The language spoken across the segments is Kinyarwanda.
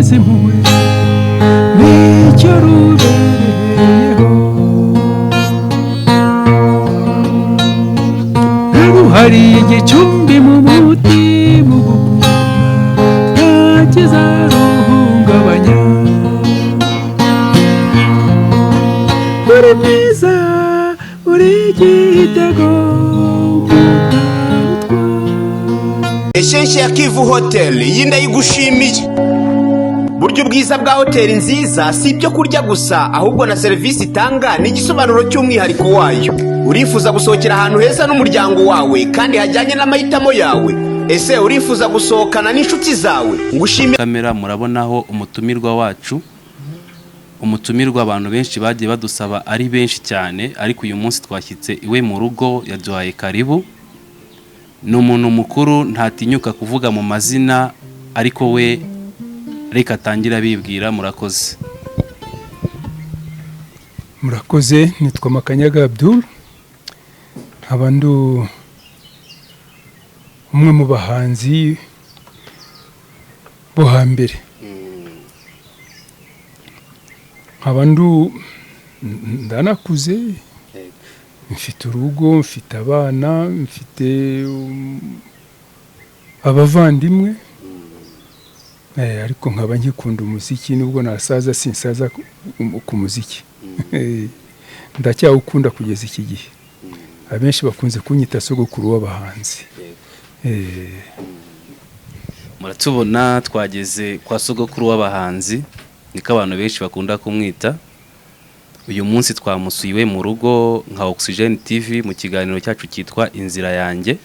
rugize impuhwe nicyo rubereyeho ruhariye igicumbi mu mutima ntakizaruhungabanya uri mwiza uri igitego Eshenshi ya Kivu Hotel yinda yigushimiye. Buryo bwiza bwa hoteli nziza si ibyo kurya gusa ahubwo na serivisi itanga n'igisobanuro cy'umwihariko wayo. Urifuza gusohokera ahantu heza n'umuryango wawe kandi hajyanye n'amahitamo yawe. Ese urifuza gusohokana n'inshuti zawe? Ngushimira kamera murabonaho umutumirwa wacu. Umutumirwa abantu benshi bagiye badusaba ari benshi cyane, ariko uyu munsi twashyitse iwe mu rugo yaduhaye karibu. Ni umuntu mukuru ntatinyuka kuvuga mu mazina, ariko we reka atangira bibwira. Murakoze. Murakoze, nitwa Makanyaga Abdul, abandu umwe mu bahanzi bo hambere. Abandu ndanakuze, mfite urugo, mfite abana, mfite abavandimwe, ariko nkaba nkikunda umuziki nubwo nasaza sinsaza ku muziki. Ndacyawukunda kugeza iki gihe. Abenshi bakunze kunyita sogokuru w'abahanzi. Muratubona twageze kwa sogokuru w'abahanzi, niko abantu benshi bakunda kumwita. Uyu munsi twamusuye mu rugo nka Oxygen TV mu kiganiro cyacu cyitwa Inzira yanjye.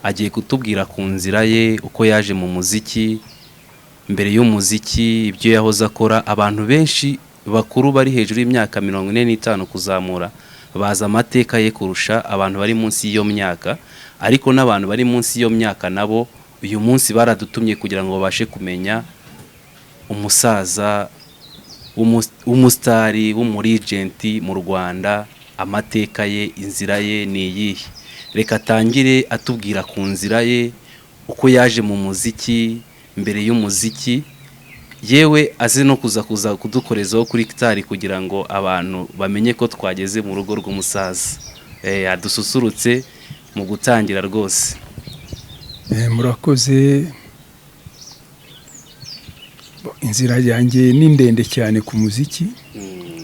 Agiye kutubwira ku nzira ye, uko yaje mu muziki, mbere y'umuziki, ibyo yahoze akora. Abantu benshi bakuru bari hejuru y'imyaka 45 kuzamura baza amateka ye kurusha abantu bari munsi y'iyo myaka, ariko n'abantu bari munsi y'iyo myaka nabo uyu munsi baradutumye kugira ngo babashe kumenya umusaza umustari w'umuregenti mu Rwanda, amateka ye, inzira ye ni iyihe. Reka atangire atubwira ku nzira ye, uko yaje mu muziki, mbere y'umuziki, yewe aze no kuza kudukorezaho kuri gitari kugira ngo abantu bamenye ko twageze mu rugo rw'umusaza. Adususurutse mu gutangira rwose. Murakoze. Inzira yanjye ni ndende cyane ku muziki,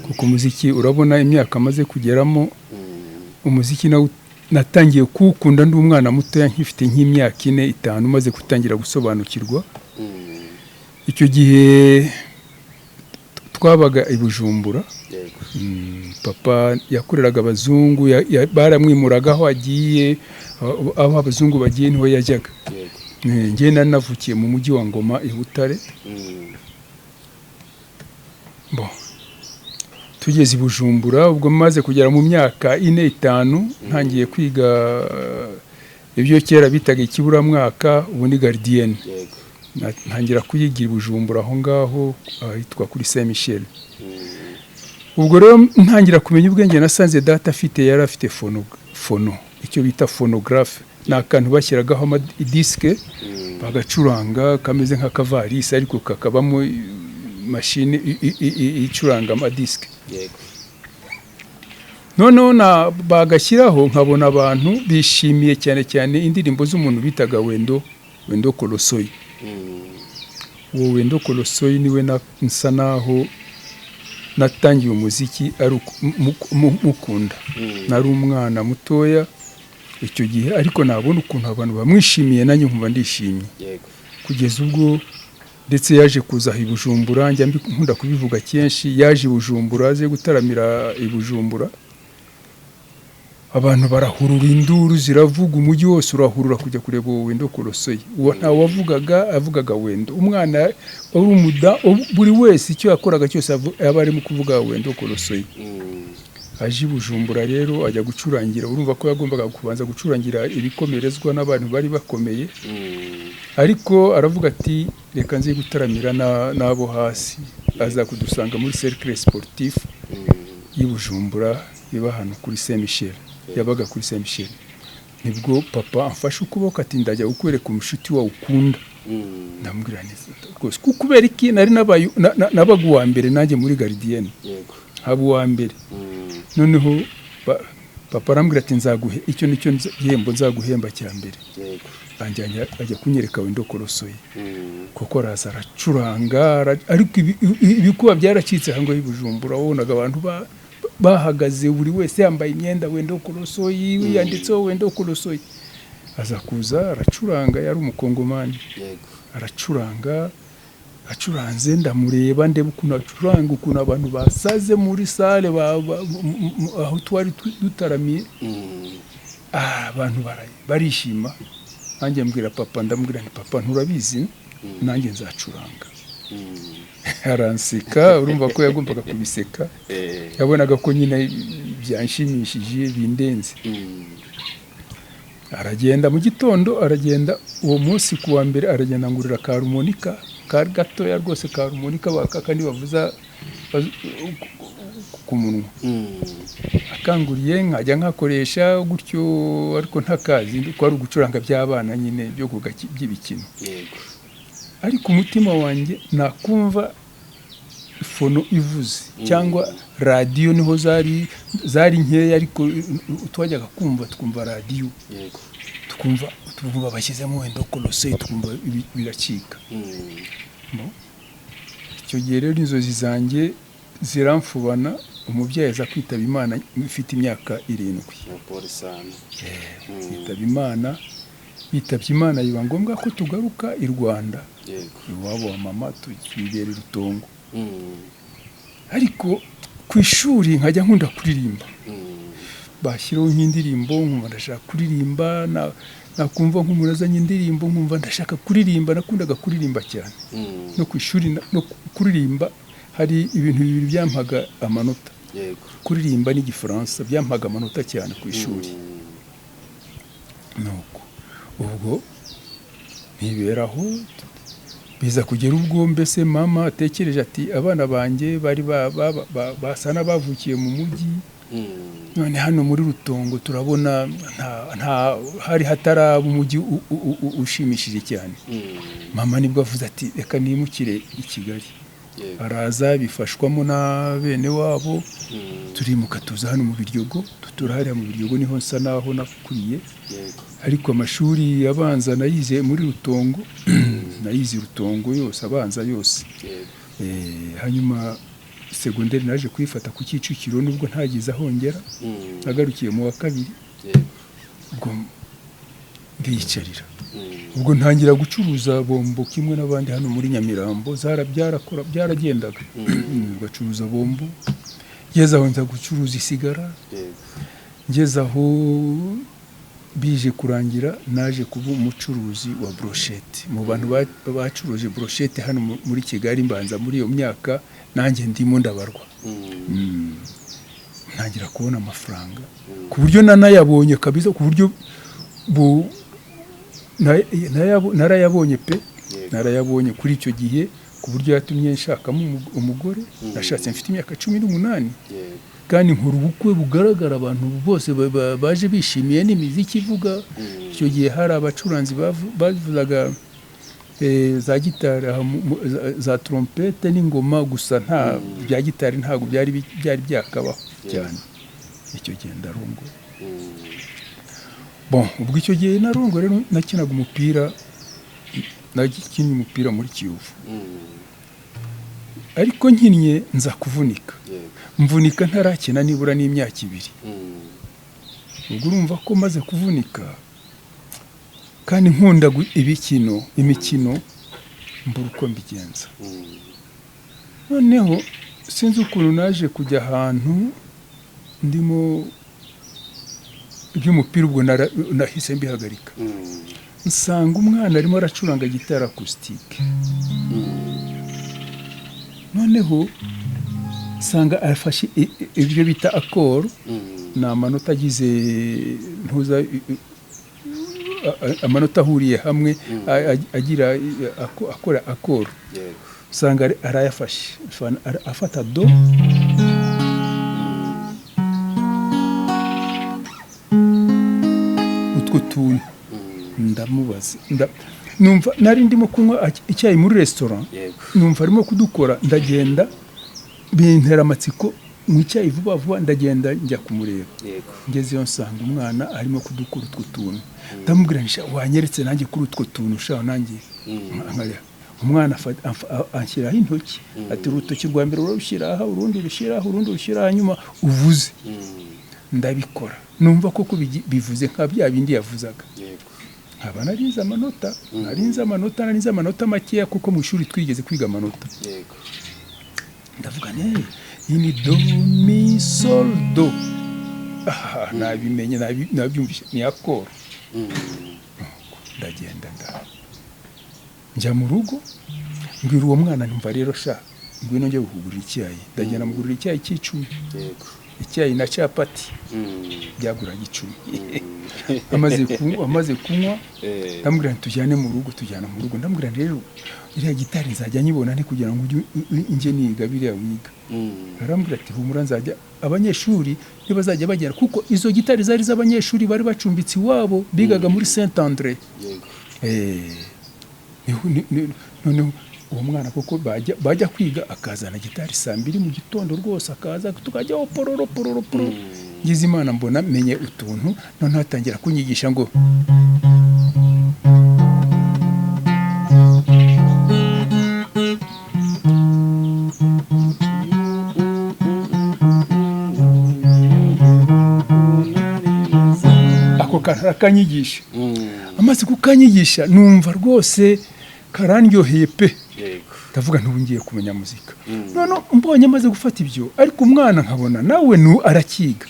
kuko umuziki urabona imyaka amaze kugeramo. Umuziki natangiye kuwukunda ndi umwana muto, nkifite nk'imyaka 4-5 maze gutangira gusobanukirwa. Icyo gihe twabaga i Bujumbura. Papa yakoreraga abazungu, baramwimuraga aho agiye, aho abazungu bagiye niho yajyaga. Ngiye nanavukiye mu mujyi wa Ngoma i Butare. Bon, tugeze i Bujumbura, ubwo maze kugera mu myaka 4-5 ntangiye kwiga ibyo kera bitaga ikiburamwaka, ubu ni gardienne. Ntangira kuyigira i Bujumbura aho ngaho hitwa kuri Saint Michel. Ubwo rero ntangira kumenya ubwenge, nasanze data afite, yari afite fono, icyo bita phonographe. Ni akantu bashyiragaho disque bagacuranga, kameze nk'akavarisi ariko kakabamo mashine icuranga amadisike. Noneho bagashyiraho, nkabona abantu bishimiye cyane cyane indirimbo z'umuntu bitaga Wendo Kolosoyi. Uwo Wendo Kolosoyi niwe nsa naho natangiye umuziki ari mukunda. Nari umwana mutoya icyo gihe, ariko nabona ukuntu abantu bamwishimiye, nanjye nkumva ndishimye. Kugeza ubwo ndetse yaje kuza i Bujumbura, njya nkunda kubivuga kenshi, yaje i Bujumbura, aze gutaramira i Bujumbura. Abantu barahurura, induru ziravuga, umujyi wose urahurura kujya kureba uwo Wendo Kolosoyi. Uwo nta avugaga Wendo. Umwana urumuda, buri wese icyo yakoraga cyose aba arimo kuvuga Wendo Kolosoyi. Aje i Bujumbura rero ajya gucurangira, urumva ko yagombaga kubanza gucurangira ibikomerezwa n'abantu bari bakomeye. Ariko aravuga ati reka nze gutaramira n'abo hasi. Aza kudusanga muri cercle sportif y'i Bujumbura, iba hano kuri Saint Michel. Yabaga kuri Saint Michel. Nibwo papa amfashe ukuboko ati ndajya ukwereka umushuti wawe ukunda. ndamubwira neza rwose kubera iki nari nabaga uwa mbere nanjye muri garidiyene haba uwa mbere noneho papa arambwira ati nzaguhe icyo nicyo gihembo nzaguhemba cya mbere ajya kunyereka wendo korosoye kuko araza aracuranga ariko ibikuba byaracitse hango y'Ibujumbura wabonaga abantu bahagaze buri wese yambaye imyenda wendo korosoye yanditseho wendo korosoye aza kuza aracuranga yari umukongomani acuranze ndamureba ndeba ukuntu acuranga ukuntu abantu basaze muri sale aho twari dutaramiye abantu barishima nanjye mbwira papa ndamubwira nti papa nturabizi nanjye nzacuranga aranseka urumva ko yagombaga kubiseka yabonaga ko nyine byanshimishije bindenze aragenda mu gitondo aragenda uwo munsi kuwa mbere aragenda ngurira ka harmonika kari gatoya rwose ka harmonika kandi bavuza ku munwa akanguriye nkajya nkakoresha gutyo ariko ntakazi ko ari ugucuranga by'abana nyine byo by'ibikino ariko umutima wanjye nakumva fono ivuze cyangwa radiyo niho zari nkeya ariko twajyaga twumva radiyo tukumva bashyizemo wenda kolose tukumva biracika icyo gihe rero inzozi zanjye ziramfubana umubyeyi aza kwitaba Imana ufite imyaka 7 yitabye Imana biba ngombwa ko tugaruka i Rwanda iwabo wa mama tugibere Rutongo ariko ku ishuri nkajya nkunda kuririmba bashyiraho nk'indirimbo nkumva ndashaka kuririmba nakumva nk'umuntu azanye indirimbo nkumva ndashaka kuririmba nakundaga kuririmba cyane no ku ishuri no kuririmba hari ibintu bibiri byampaga amanota kuririmba n'igifaransa byampaga amanota cyane ku ishuri nuko ubwo niberaho biza kugera ubwo mbese mama atekereje ati abana banjye bari basa n'abavukiye mu mujyi none hano muri Rutongo turabona nta hari hataraba umujyi ushimishije cyane mama nibwo avuze ati reka nimukire i Kigali araza bifashwamo na bene wabo turimuka tuza hano mu Biryogo turahari mu Biryogo niho nsa naho nakuriye ariko amashuri abanza nayize muri Rutongo nayize Rutongo yose abanza yose hanyuma segonderi naje kwifata ku Kicukiro nubwo ntagize ahongera nagarukiye mu wa kabiri ubwo ndiyicarira ubwo ntangira gucuruza bombo kimwe n'abandi hano muri Nyamirambo byaragendaga bacuruza bombo ngeze aho nza gucuruza isigara ngeze aho bije kurangira naje kuba umucuruzi wa brochette mu bantu bacuruje brochette hano muri Kigali mbanza muri iyo myaka nanjye ndimo ndabarwa ntangira kubona amafaranga ku buryo nanayabonye kabisa ku buryo narayabonye pe narayabonye kuri icyo gihe ku buryo yatumye nshakamo umugore nashatse mfite imyaka 18 kandi nkora ubukwe bugaragara abantu bose baje bishimiye n'imiziki ivuga icyo gihe hari abacuranzi bavuzaga za gitari za trompete n'ingoma gusa nta bya gitari ntago byari byakabaho cyane icyo gihe ndarongo bon ubwo icyo gihe narongo rero nakinaga umupira nagikinnye umupira muri Kiyovu ariko nkinnye nza kuvunika mvunika ntarakina nibura n'imyaka 2 ubwo urumva ko maze kuvunika kandi nkunda imikino mbura uko mbigenza noneho sinzi ukuntu naje kujya ahantu ndimo by'umupira ubwo nahise mbihagarika nsanga umwana arimo aracuranga gitara acoustique noneho nsanga afashe ibyo bita accord na amanota agize ntuza amanota ahuriye hamwe agira akora accord nsanga arayafashe afata do utwo tuntu ndamubaza numva nari ndimo kunywa icyayi muri restaurant Yego. numva arimo kudukora ndagenda bintera amatsiko mu icyayi vuba vuba ndagenda njya kumureba Yego. ngezeyo nsanga umwana arimo kudukura utwo tuntu ndamubwira nti wanyeretse nanjye kuri utwo tuntu shaho nanjye umwana anshyiraho intoki ati urutoki rwa mbere urushyira aha urundi rushyira aha urundi rushyira hanyuma uvuze ndabikora numva koko bivuze nka bya bindi yavuzaga nkaba narinze amanota makeya kuko mu ishuri twigeze kwiga amanota ndavuga iyi ni do mi sol do nabimenye nabyumvise ni akoro ndagenda njya mu rugo mbwira uwo mwana numva rero sha ngwino njye guhugurira icyayi ndagenda mugurira icyayi cy'icumi icyayi na capati byaguraga 10 amaze kunywa ndamubwira tujyane mu rugo ndamubwira rero iriya gitari nzajya nyibona nti kugira ngo njye niga biriya wiga arambwira ati humura nzajya abanyeshuri ntibazajya bagera kuko izo gitari zari z'abanyeshuri bari bacumbitse iwabo bigaga muri Saint André noneho uwo mwana koko bajya kwiga akazana gitari 2:00 mu gitondo rwose akaza tukajyaho pororo ngize Imana mbona menye utuntu none hatangira kunyigisha ngo ako kanyigisha amaze kukanyigisha numva rwose karandyoheye pe ndavuga ngiye kumenya muzika none mbonye amaze gufata ibyo ariko umwana nkabona nawe arakiga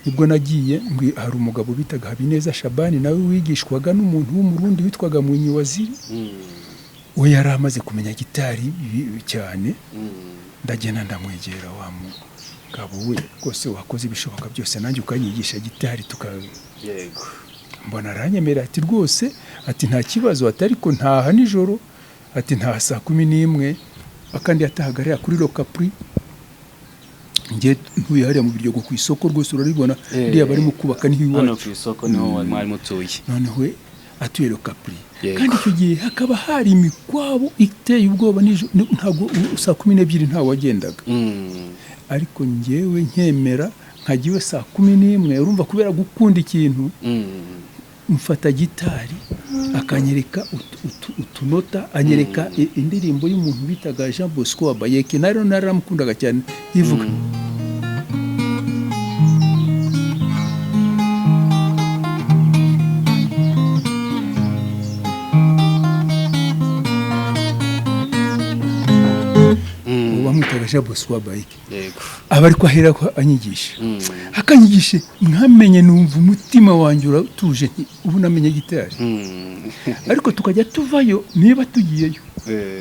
nibwo nagiye hari umugabo bitaga Habineza Shabani nawe wigishwaga n'umuntu w'umurundi witwaga Munyiwaziri we yari amaze kumenya gitari cyane ndagenda ndamwegera wa mugabo we rwose wakoze ibishoboka byose nanjye ukanyigisha gitari yego mbona aranyemera ati rwose ati nta kibazo ariko ntaha nijoro ati nta 11 akandi yatahagarira kuri Lokapri nge ntuye hariya mu biryogo ku isoko rwose uraribona ndiya barimo kubaka niho iwacu hano ku isoko niho mwari mutuye noneho atuye Lokapri kandi icyo gihe hakaba hari imikwabo iteye ubwoba ntabwo 12 ntawe wagendaga ariko ngewe nkemera nkagiwe 11 urumva kubera gukunda ikintu mfata gitari akanyereka utunota anyereka indirimbo y'umuntu bitaga Jean Bosco Abayeke naramukundaga cyane yivuga bamwitaga Jean Bosco Abayeke aba ariko ahera ko anyigisha akanyigishe nkamenye numva umutima wanjye uratuje ubu namenye gitari ariko tukajya tuvayo niba tugiyeyo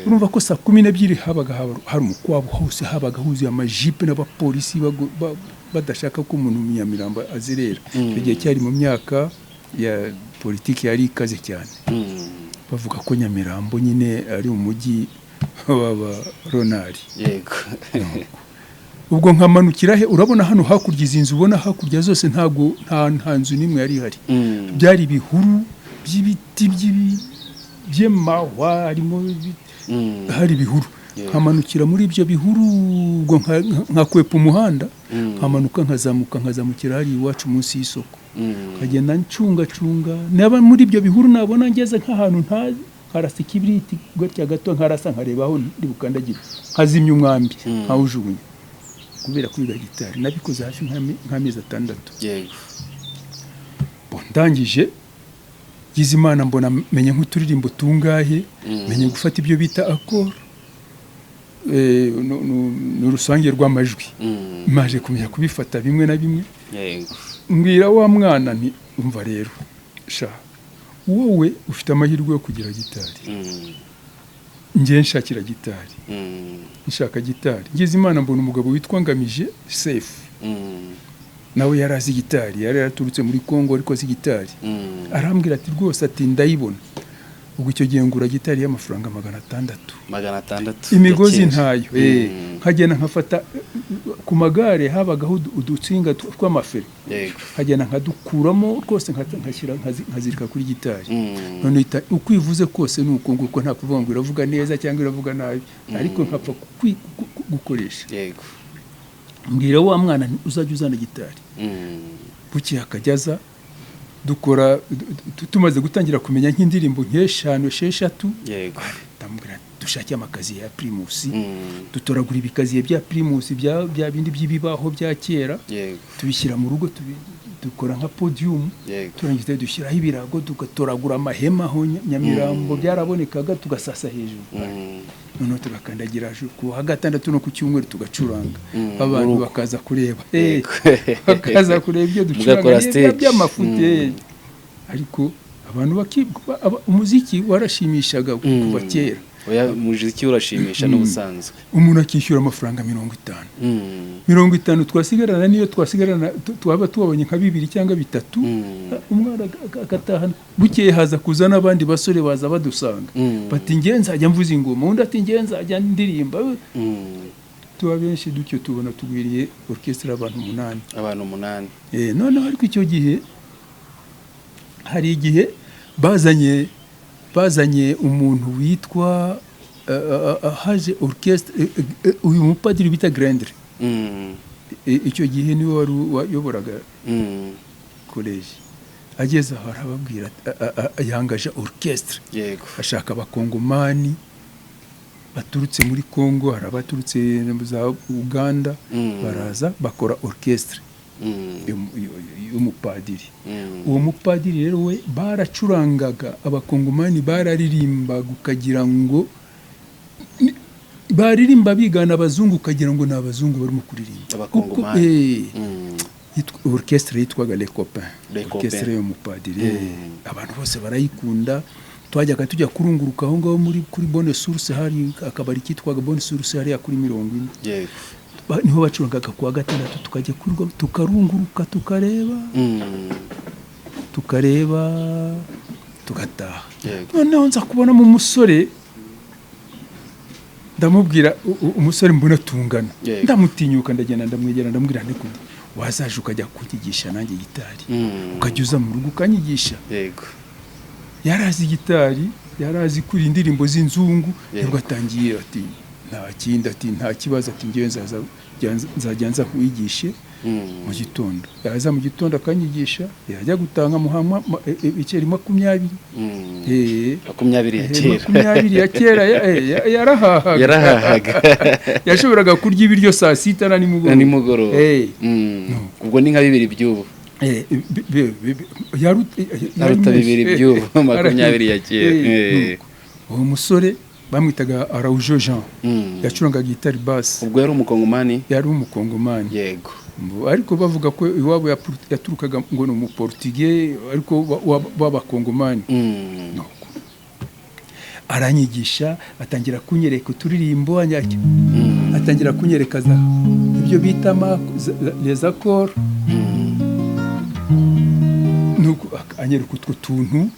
urumva ko 12 habaga hari umukwabo hose habaga huzuye amajipe n'abapolisi badashaka ko umuntu w'Inyamiramba azerera igihe cyari mu myaka ya politiki yari ikaze cyane bavuga ko Nyamirambo nyine ari umujyi w'Abaronari yego ubwo nkamanukira he urabona hano hakurya izinzu ubona hakurya zose ntago nta nzu nimwe yari hari byari bihuru by'ibiti by'emawa harimo hari bihuru nkamanukira muri ibyo bihuru ubwo nkakwepa umuhanda nkamanuka nkazamukira hari iwacu munsi y'isoko nkagenda ncunga naba muri ibyo bihuru nabona ngeze nk'ahantu ntazi harasa ikibiriti gutya gato nkarasa nkarebaho ndibukandagira nkazimya umwambi nkawujugunya kubera kwiga gitari nabikoze hafi nk'amezi 6 yego ndangije gize Imana mbona menye nk'uturirimbo tungahe menye gufata ibyo bita akoro n'urusange rw'amajwi maje kumenya kubifata bimwe na bimwe yego mbwira wa mwana nti umva rero sha wowe ufite amahirwe yo kugira gitari ngiye nshakira gitari nshaka gitari ngize Imana mbona umugabo witwa Ngamije Safe nawe yarazi gitari yari yaraturutse muri Kongo ariko azi gitari arambwira ati rwose ati ndayibona ubwo icyo gihe ngura gitari y'amafaranga 600 600 imigozi ntayo nkagenda nkafata ku magare habagaho udutsinga tw'amaferi nkagenda nkadukuramo rwose nkazirika kuri gitari none uko ivuze kose ni uko nguko nta kuvuga ngo iravuga neza cyangwa iravuga nabi ariko nkapfa gukoresha mbwira wa mwana uzajya uzana gitari buke akajyaza dukora tumaze gutangira kumenya nk'indirimbo nk'eshanu esheshatu ndamubwira dushake amakazi ya Primus dutoragura ibikaziye bya Primus bya bindi by'ibibaho bya kera tubishyira mu rugo dukora nka podium turangiza dushyiraho ibirago tugatoragura amahema aho Nyamirambo byarabonekaga tugasasa hejuru noneho tugakandagira ku wa gatandatu no ku cyumweru tugacuranga abantu bakaza kureba bakaza kureba ibyo ducuranga by'amafute ariko abantu umuziki warashimishaga kuva kera umuziki urashimisha n'ubusanzwe umuntu akishyura amafaranga 50 twasigarana niyo twasigarana twaba tubabonye nka 2 cyangwa 3 umwana agatahana bukeye haza kuzana abandi basore baza badusanga bati ngenza ajya mvuza ingoma undi ati ngenza ajya ndirimba tuba benshi ducyo tubona tugwiriye orchestre abantu 8 noneho ariko icyo gihe hari igihe bazanye umuntu witwa haje orchestre uyu mupadiri bita Grendre icyo gihe niwe wari wayoboraga college ageze aho arababwira yangaje orchestre ashaka abakongomani baturutse muri Congo harabaturutse za Uganda baraza bakora orchestre umupadiri uwo mupadiri rero we baracurangaga abakongomani bararirimba gukagira ngo baririmba bigana abazungu kagira ngo nabazungu barimo kuririmba abakongomani orchestre yitwaga Les Copains orchestre y'umupadiri abantu bose barayikunda twajyaga tujya kurunguruka aho ngaho kuri Bonne Source hari akabari kitwaga Bonne Source hari kuri 40 niho bacurangaga ku wa gatandatu tukajya tukarunguruka tukareba tugataha noneho nza kubona mu musore ndamubwira umusore mbona tungana ndamutinyuka ndagenda ndamwegera ndamubwira ndiko wazaje ukajya kunyigisha nanjye gitari ukajya mu rugo ukanyigisha yarazi gitari yarazi kuri indirimbo z'inzungu nibwo atangiye ati nta kibazo ati ngiye nzajya nza kuyigishe mu gitondo yaza mu gitondo akanyigisha yajya gutanga muhamwa ibiceri 20 ya kera yarahahaga yashoboraga kurya ibiryo saa 6 na nimugoroba ubwo ni nka 2 by'ubu yaruta 2 by'ubu 20 ya kera uwo musore bamwitaga Araujo Jean yacurangaga gitari bass ubwo yari umukongomani yego ariko bavuga ko iwabo yaturukaga ngo ni umuportugais ariko b'abakongomani aranyigisha atangira kunyereka uturirimbo atangira kunyereka ibyo bita les accords nuko anyereka utwo tuntu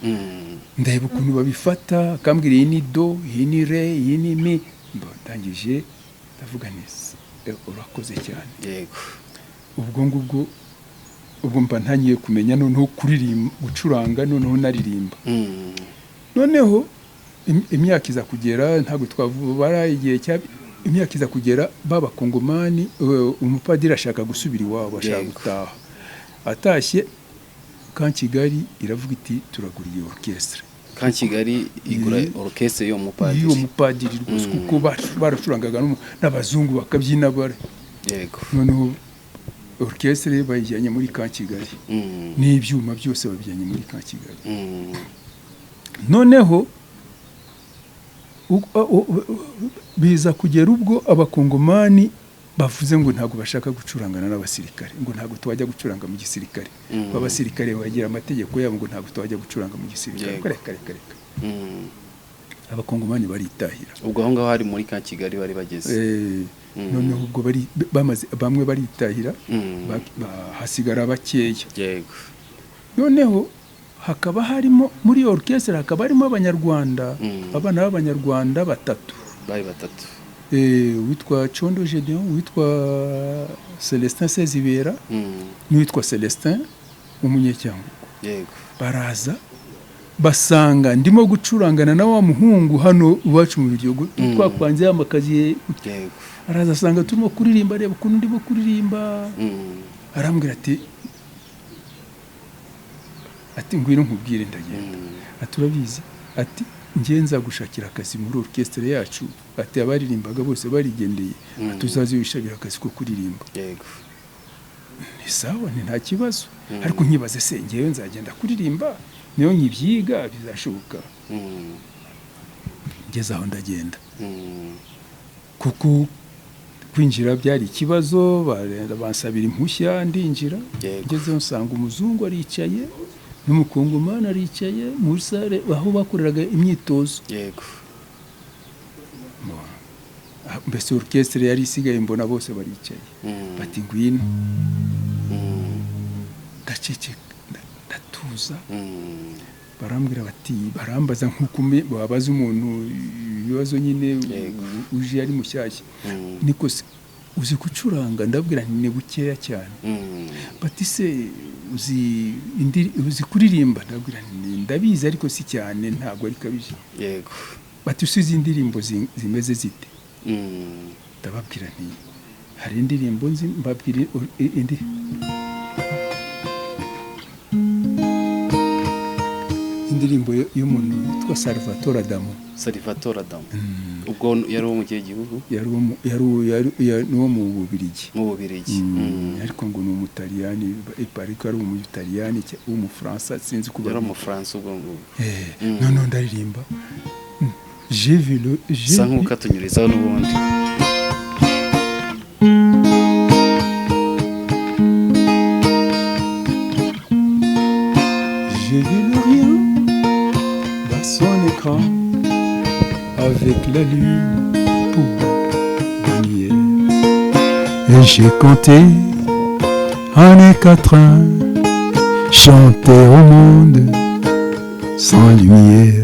ndeba ukuntu babifata akambwira iyi ni do iyi ni re iyi ni mi ndangije ndavuga neza urakoze cyane yego ubwo mba ntangiye kumenya noneho kuririmba gucuranga noneho naririmba noneho imyaka iza kugera ntabwo twavubara igihe imyaka iza kugera b'abakongomani umupadiri ashaka gusubira iwabo ashaka gutaha atashye Kigali iravuga iti turaguriye orchestre Kigali igura orchestre yo mupadiri rwose kuko baracurangaga n'abazungu bakabyina yego noneho orchestre bayijyanye muri Kigali n'ibyuma byose babijyanye muri Kigali noneho biza kugera ubwo abakongomani bavuze ngo ntabwo bashaka gucurangana n'abasirikare ngo ntabwo twajya gucuranga mu gisirikare abasirikare bagira amategeko yabo ngo ntabwo twajya gucuranga mu gisirikare kare abakongomani baritahira ubwo aho ngaho hari muri Kigali bari bageze noneho ubwo bamwe baritahira hasigara bakeya yego noneho hakaba harimo muri orchestre hakaba harimo abanyarwanda abana b'abanyarwanda 3 bari 3 witwa Condo Gedeon, witwa Celestin Sezibera n'uwitwa Celestin umunyecyangugu. yego Baraza basanga ndimo gucurangana na wa muhungu hano iwacu mu Biryogo twakwanze amakazi. yego Araza asanga turimo kuririmba, reba ukuntu ndimo kuririmba. Arambwira ati ngwino nkubwire ndagenda. Ati urabizi, ati ngiye nzagushakira akazi muri orchestre yacu. Ati abaririmbaga bose barigendeye, tuzaze wishakira akazi ko kuririmba. yego Ni sawa, ni nta kibazo. Ariko nkibaze se ngewe nzagenda kuririmba niyo nkibyiga bizashoboka. Ngeze aho ndagenda, kuko kwinjira byari ikibazo. Bansabira impushya ndinjira. Ngezeho nsanga umuzungu aricaye n'umukongomani aricaye muri sale aho bakoreraga imyitozo. yego Mbese orchestre yari isigaye, mbona bose baricaye. Bati ngwino. Ndaceceka, ndatuza. Barambwira bati, barambaza nk'uko babaza umuntu ibibazo nyine uje ari mushyashya. Niko se uzi gucuranga? Ndabwira nti ni bukeya cyane. Bati se uzi kuririmba? Ndabwira nti ndabizi ariko si cyane, ntabwo ari kabije. yego Bati usize indirimbo zimeze zite? Ndababwira nti hari indirimbo nzi. Mbabwira indi. Indirimbo y'umuntu witwa Salvatore Adamo. Salvatore Adamo. Ubwo yari uwo mu kihe gihugu? Yari uwo mu Bubiligi. Mu Bubiligi. Ariko ngo ni umutaliyani, ariko ari umutaliyani w'umufaransa, sinzi kuba. Yari umufaransa ubwo ngubwo. None ndaririmba. J'ai vu le sa nk'uko atunyurizaho n'ubundi. J'ai vu le rien dans son écran avec la lune pour lumière. Et j'ai compté en les 4 ans, chanter au monde sans lumière.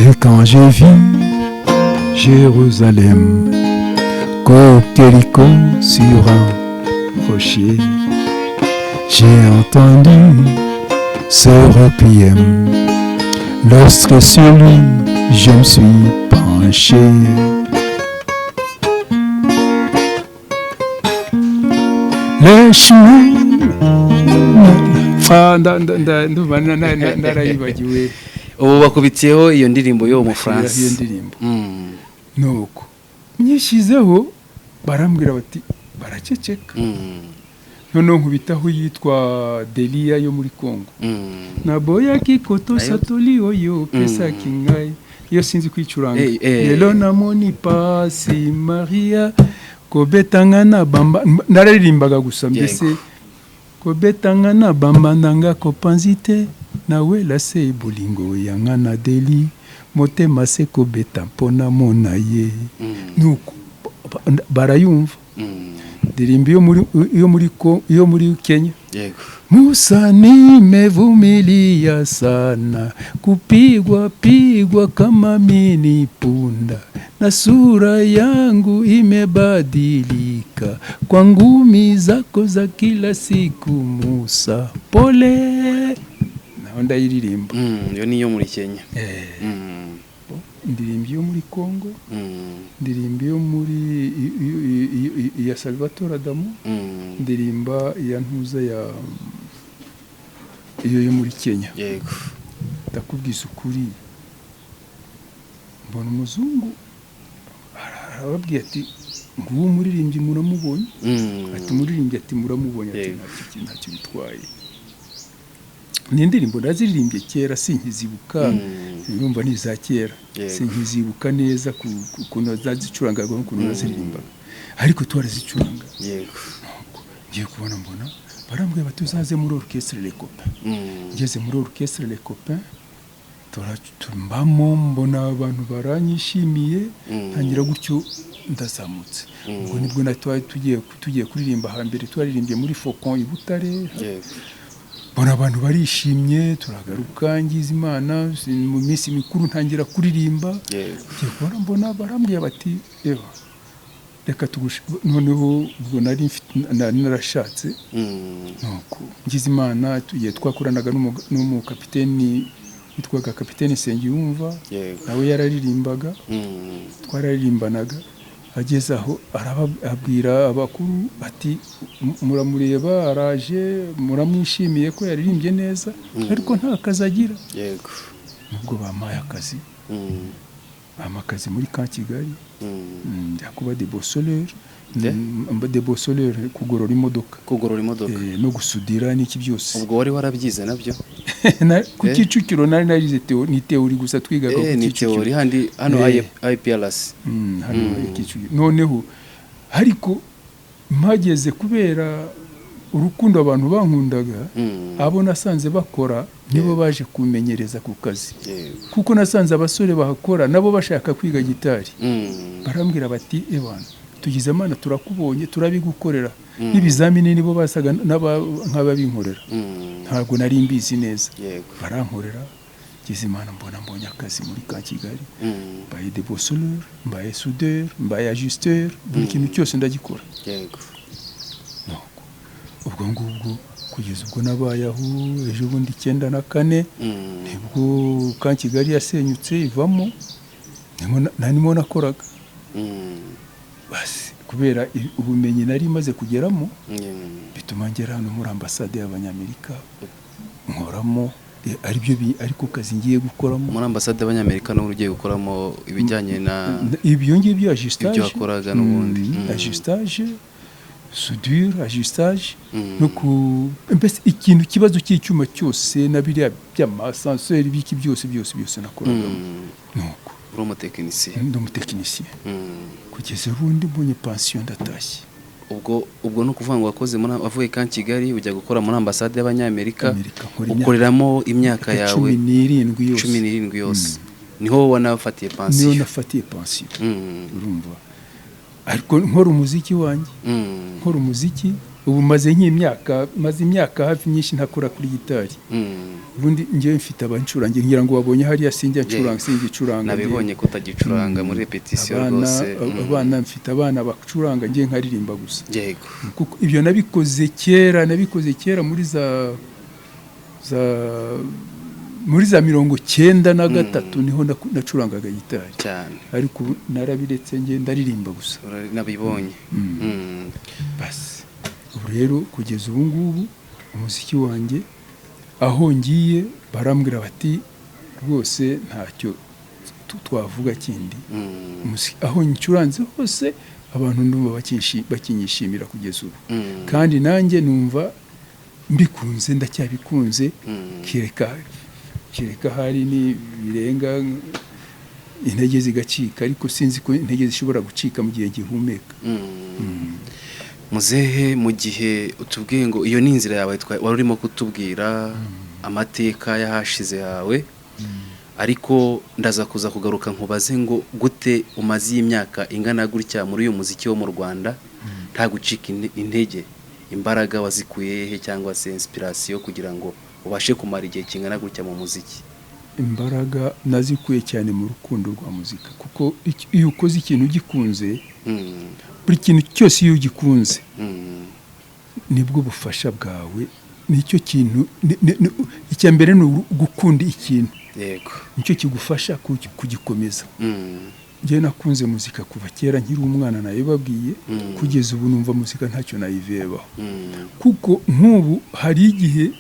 Et quand j'ai vu Jérusalem, coquelicot sur un rocher, j'ai entendu ce requiem. Lorsque sur lui je me suis penché, les chemins ndarayibagiwe. Ubu bakubitiyeho iyo ndirimbo yo mu France. Iyo ndirimbo nuko nyishyizeho, barambwira bati baraceceka. Noneho nkubitaho yitwa Delia yo muri Congo. Naboya kikoto satoli oyo pesa kingai. Iyo sinzi kwicuranga. Lelo namoni pasi Maria kobetanga na bamba. Nararimbaga gusa mbese kobetanga na bamba nanga kopanzite nawe la se bolingo yanga na Deli motema se kobeta mpona mona ye. Nuko barayumva. Ndirimbo yo muri Kenya. Yego. Musa nimevumilia sana kupigwa kama mini punda na sura yangu imebadilika kwa ngumi zako za kila siku Musa pole. Naho ndayiririmba. Yo niyo muri Kenya. Ndirimbo yo muri Congo. Ndirimbo yo muri ya Salvatore Adamo. Ndirimba ya ntuza ya iyo yo muri Kenya. Yego. Ndakubwiza ukuri, mbona umuzungu arababwiye ati nguwo umuririmbyi muramubonye. Ati umuririmbyi ati muramubonye. Ati ntacyo bitwaye. Ni indirimbo naziririmbye kera sinkizibuka. Numva ni za kera. Sinkizibuka neza kuno zazicurangaga n'ukuntu naziririmba. Ariko twarazicuranga. Yego. Ngiye kubona mbona barambwiye bati uzaze muri orchestre Les Copains. Ngeze muri orchestre Les Copains turambamo, mbona abantu baranyishimiye, ntangira gutyo ndazamutse. Ubwo nibwo tugiye kuririmba hambere, twaririmbye muri Faucon i Butare. mbona abantu barishimye turagaruka ngize Imana mu minsi mikuru ntangira kuririmba ngiye kubona mbona barambwiye bati reka noneho ubwo nari narashatse nuko ngize Imana tugiye twakoranaga n'umukapiteni witwaga kapiteni Sengiyumva nawe yararirimbaga twararirimbanaga ageze aho arababwira abakuru ati muramureba araje muramwishimiye ko yaririmbye neza ariko nta kazi agira nubwo bampaye akazi muri ka Kigali kuba debosoleur kugorora imodoka no gusudira n'iki byose ubwo wari warabyize nabyo ku Kicukiro nari narize ni teori gusa twigaga ku Kicukiro ni teori hano IPRS hano Kicukiro noneho ariko mpageze kubera urukundo abantu bankundaga abo nasanze bakora nibo baje kumenyereza ku kazi kuko nasanze abasore bahakora nabo bashaka kwiga gitari barambwira bati ebana tugize Imana turakubonye turabigukorera n'ibizamini nibo basaga nk'ababinkorera ntabwo nari mbizi neza barankorera gize Imana mbonye akazi muri ka Kigali mbaye debosoleur mbaye soudeur mbaye ajusteur buri kintu cyose ndagikora ubwo ngubwo kugeza ubwo nabaye aho ejo bundi 94 nibwo ka Kigali yasenyutse ivamo nanimo nakoraga basi kubera ubumenyi nari maze kugeramo bituma ngera hano muri ambassade y'Abanyamerika nkoramo ariko kazi ngiye gukoramo muri ambassade y'Abanyamerika no ugiye gukoramo ibijyanye na ibyo ngibyo ajustage ibyo wakoraga n'ubundi ajustage soudure ajustage no mbese ikintu kibazo cy'icyuma cyose na biriya by'amasanseur biki byose nakoraga nuko umutekinisiye kugeza ubundi mbonye pension ndatashye ubwo no kuvuga ngo wavuye ka Kigali ujya gukora muri ambassade y'Abanyamerika ukoreramo imyaka yawe 17 yose niho wanafatiye pension urumva ariko nkora umuziki wanjye ubu maze imyaka hafi myinshi ntakora kuri gitari ubundi ngiye mfite abancurangira ngira ngo babonye hariya singicuranga nabibonye ko utagicuranga muri repetition rwose abana mfite abana bacuranga ngiye nkaririmba gusa kuko ibyo nabikoze kera muri za 93 niho nacurangaga gitari cyane ariko narabiretse ngiye ndaririmba gusa nabibonye basi rero kugeza ubu ngubu umuziki wanjye aho ngiye barambwira bati rwose ntacyo twavuga kindi aho ncuranze hose abantu ndumva bakinyishimira kugeza ubu kandi nanjye numva mbikunze ndacyabikunze kereka hari ni birenga intege zigacika ariko sinzi ko intege zishobora gucika mu gihe gihumeka muzehe mu gihe utubwiye ngo iyo ni inzira yawe wari urimo kutubwira amateka yahashize yawe ariko ndaza kuza kugaruka nkubaze ngo gute umaze imyaka ingana gutya muri uyu muziki wo mu Rwanda nta gucika intege imbaraga wazikuye he cyangwa se inspiration kugira ngo ubashe kumara igihe kingana gutya mu muziki imbaraga nazikuye cyane mu rukundo rwa muzika kuko iyo ukoze ikintu gikunze buri kintu cyose iyo ugikunze nibwo bufasha bwawe nicyo kintu icya mbere ni gukunda ikintu nicyo kigufasha kugikomeza njye nakunze muzika kuva kera nkiri umwana nayibabwiye kugeza ubu numva muzika ntacyo nayivebaho kuko nk'ubu hari igihe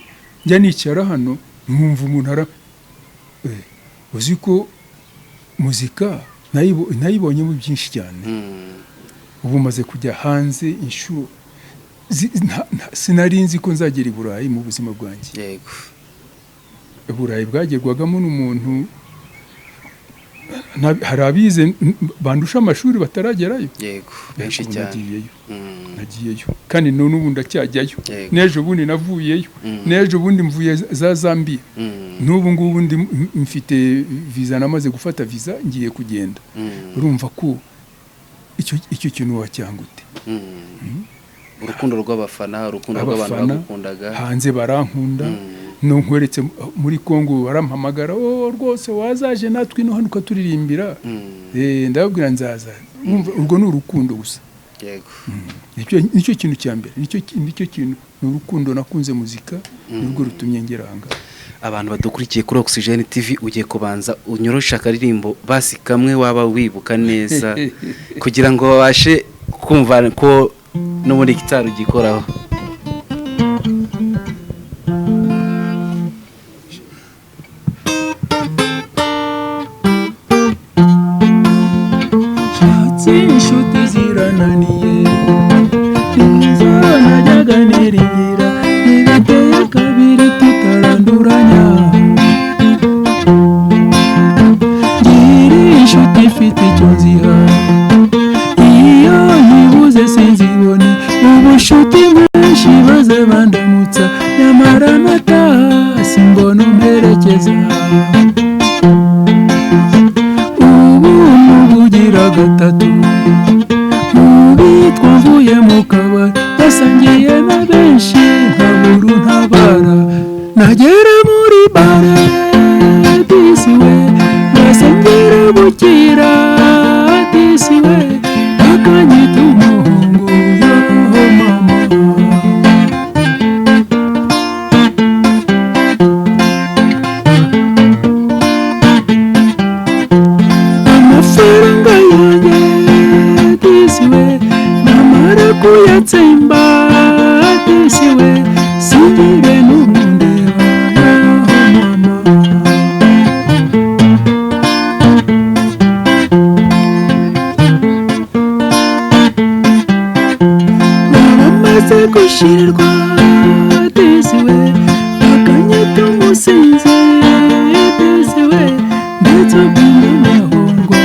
njya nicara hano nkumva umuntu uzi ko muzika nayibonyemo byinshi cyane ubu maze kujya hanze inshuro sinari nzi ko nzagera i Burayi mu buzima bwanjye Burayi bwagerwagamo n'umuntu hari abize bandusha amashuri bataragerayo benshi cyane nagiyeyo kandi none ubu ndacyajyayo n'ejo bundi navuyeyo n'ejo bundi mvuye za Zambia n'ubu ngubu mfite visa namaze gufata visa ngiye kugenda urumva ko icyo kintu wacyangute urukundo rw'abafana, urukundo rw'abantu bagukundaga hanze barankunda no nkweretse muri Kongo barampamagara rwose wazaje natwe no hano ukaturirimbira ndababwira nzaza urwo ni urukundo gusa yego nicyo kintu cya mbere nicyo kintu ni urukundo nakunze muzika nirwo rutumye ngeranga abantu badukurikiye kuri Oxygen TV ugiye kubanza unyorosha akaririmbo basi kamwe waba wibuka neza kugira ngo babashe kumva ko no muri gitari ugikoraho inshuti zirananiye inzana jyaganirigira ibiteye kabiri tutaranduranya ngiri inshuti ifite icyo nziha iyo nyibuze sinzibone ubushuti bwinshi baze bandamutsa nyamara nataha simbona umperekeza gatatu mubi twavuye mu kabari basangiye na benshi nkaburu ntabara nagera muri bare disiwe basengera bukira disiwe akanyita umuhungu yoho mama amafaranga kuyatsemba disiwe singibe n'umundeba mama nabamaze gushirwa disiwe bakanyita umusinzi disiwe ndetse ubw'amahungwa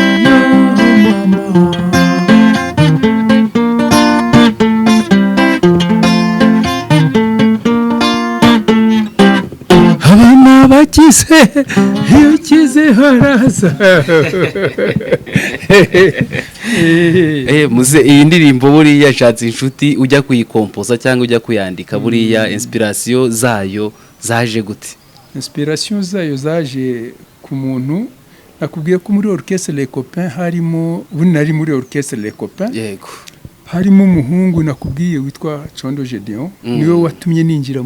mama bakize iyo kize haraza muze iyi ndirimbo buriya yashatse inshuti ujya kuyikompoza cyangwa ujya kuyandika buriya inspiration zayo zaje gute inspiration zayo zaje ku muntu nakubwiye ko muri orchestre Les Copains harimo nari muri orchestre Les Copains yego harimo umuhungu nakubwiye witwa Condo Gedeon niwe watumye ninjira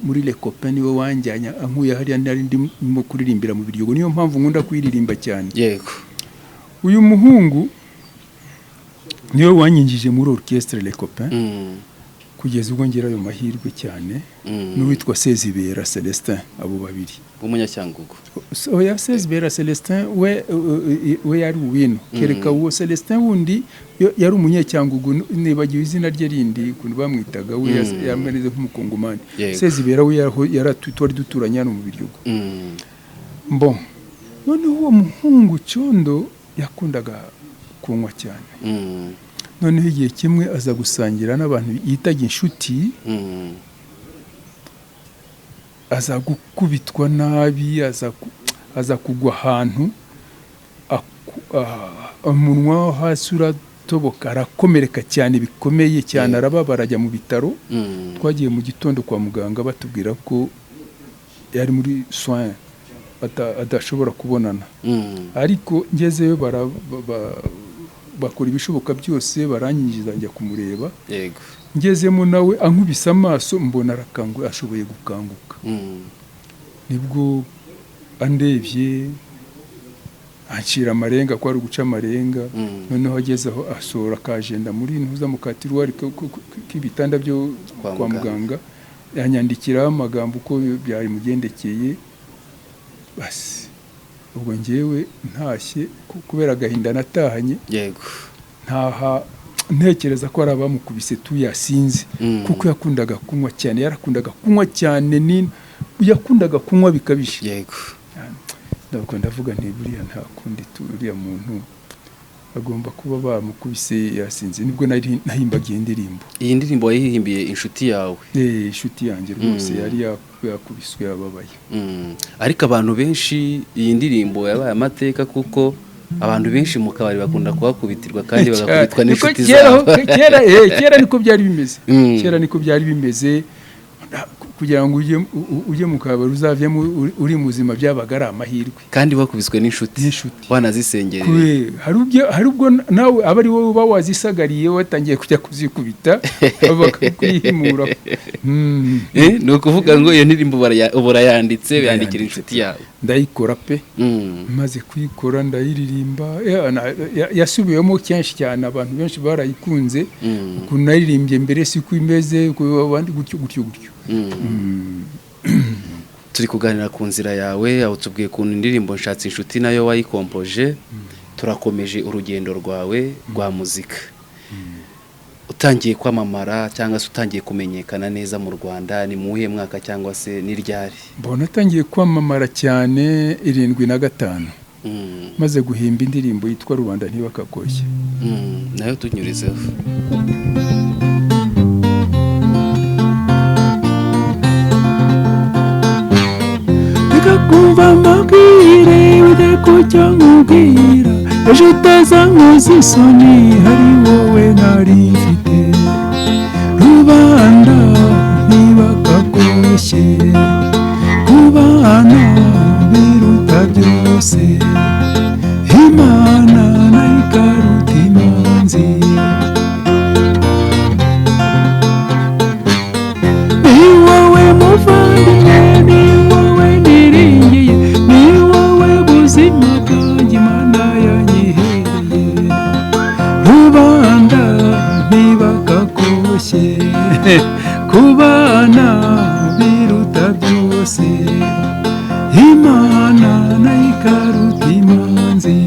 muri Les Copains niwe wanjyanya ankuye hariya nari ndimo kuririmbira mu biryogo niyo mpamvu nkunda kwiririmba cyane yego uyu muhungu niwe wanyinjije muri orchestre Les Copains kugeza ubwo ngera ayo mahirwe cyane n'uwitwa Sezibera Celestin abo babiri umunyacyangugu oya Sezibera Celestin we yari uwino kereka uwo Celestin wundi yari umunyacyangugu nibagiwe izina rye rindi kuntu bamwitaga we yamereze nk'umukongomani Sezibera we yaratwitwa duturanya no mu biryogo bon none uwo muhungu Condo yakundaga kunywa cyane noneho igihe kimwe aza gusangira n'abantu yitaga inshuti aza gukubitwa nabi aza kugwa ahantu umunwa hasi uratoboka arakomereka cyane bikomeye cyane arababara ajya mu bitaro twagiye mu gitondo kwa muganga batubwira ko yari muri soin adashobora kubonana ariko ngezeyo bakora ibishoboka byose baranyinjiza njya kumureba yego ngezemo nawe ankubise amaso mbona arakanguye ashoboye gukanguka nibwo andebye acira amarenga ko ari guca amarenga noneho ageze aho asohora kagenda muri ntuza mu katiruwari k'ibitanda byo kwa muganga yanyandikiraho amagambo uko byari mugendekeye basi ubwo ngewe ntashye kubera agahinda natahanye yego ntaha ntekereza ko ari abamukubise tuyasinze kuko yakundaga kunywa cyane yarakundaga kunywa cyane yakundaga kunywa bikabije yego ndavuga nti buriya nta kundi turiya muntu agomba kuba bamukubise yasinze nibwo nahimbaga iyi ndirimbo wayihimbiye inshuti yawe inshuti yanjye rwose yari yakubiswe yababaye ariko abantu benshi iyi ndirimbo yabaye amateka kuko abantu benshi mu kabari bakunda kuhakubitirwa kandi bagakubitwa Niko n'inshuti kera zabo. kera niko byari bimeze. Kera niko byari bimeze kugira ngo ujye mu kabari uzavyemo uri muzima byabaga ari amahirwe. Kandi bakubiswe n'inshuti wanazisengereye. Hari ubwo nawe aba ari wowe uba wazisagariye watangiye kujya kuzikubita bakakwihimura. Ni ukuvuga ngo iyo ndirimbo urayanditse yandikira inshuti yawe. Ndayikora pe. Maze kuyikora ndayiririmba yasubiwemo kenshi cyane abantu benshi barayikunze ukuntu naririmbye mbere siko imeze abandi gutyo. Turi kuganira ku nzira yawe aho tubwiye kuntu indirimbo nshatse inshuti nayo wayikompoje. Turakomeje urugendo rwawe rwa muzika. Utangiye kwamamara cyangwa se utangiye kumenyekana neza mu Rwanda ni muhe mwaka cyangwa se n'iryari? Mbona atangiye kwamamara cyane 75 maze guhimba indirimbo yitwa Rubanda ntibakakoshye. Nayo tunyurizeho. Kumva amabwire udekucya nkubwira ejo utazankoza isoni hari wowe nari mfite. Rubanda ntibakakoshye kubana biruta byose. Imana nayo ikaruta imanzi. Ni wowe muvandimwe, ni wowe niringiye, ni wowe buzima bwanjye Imana yanyihereye. Rubanda ntibakakoshye kubana biruta byose. Imana nayo ikaruta imanzi.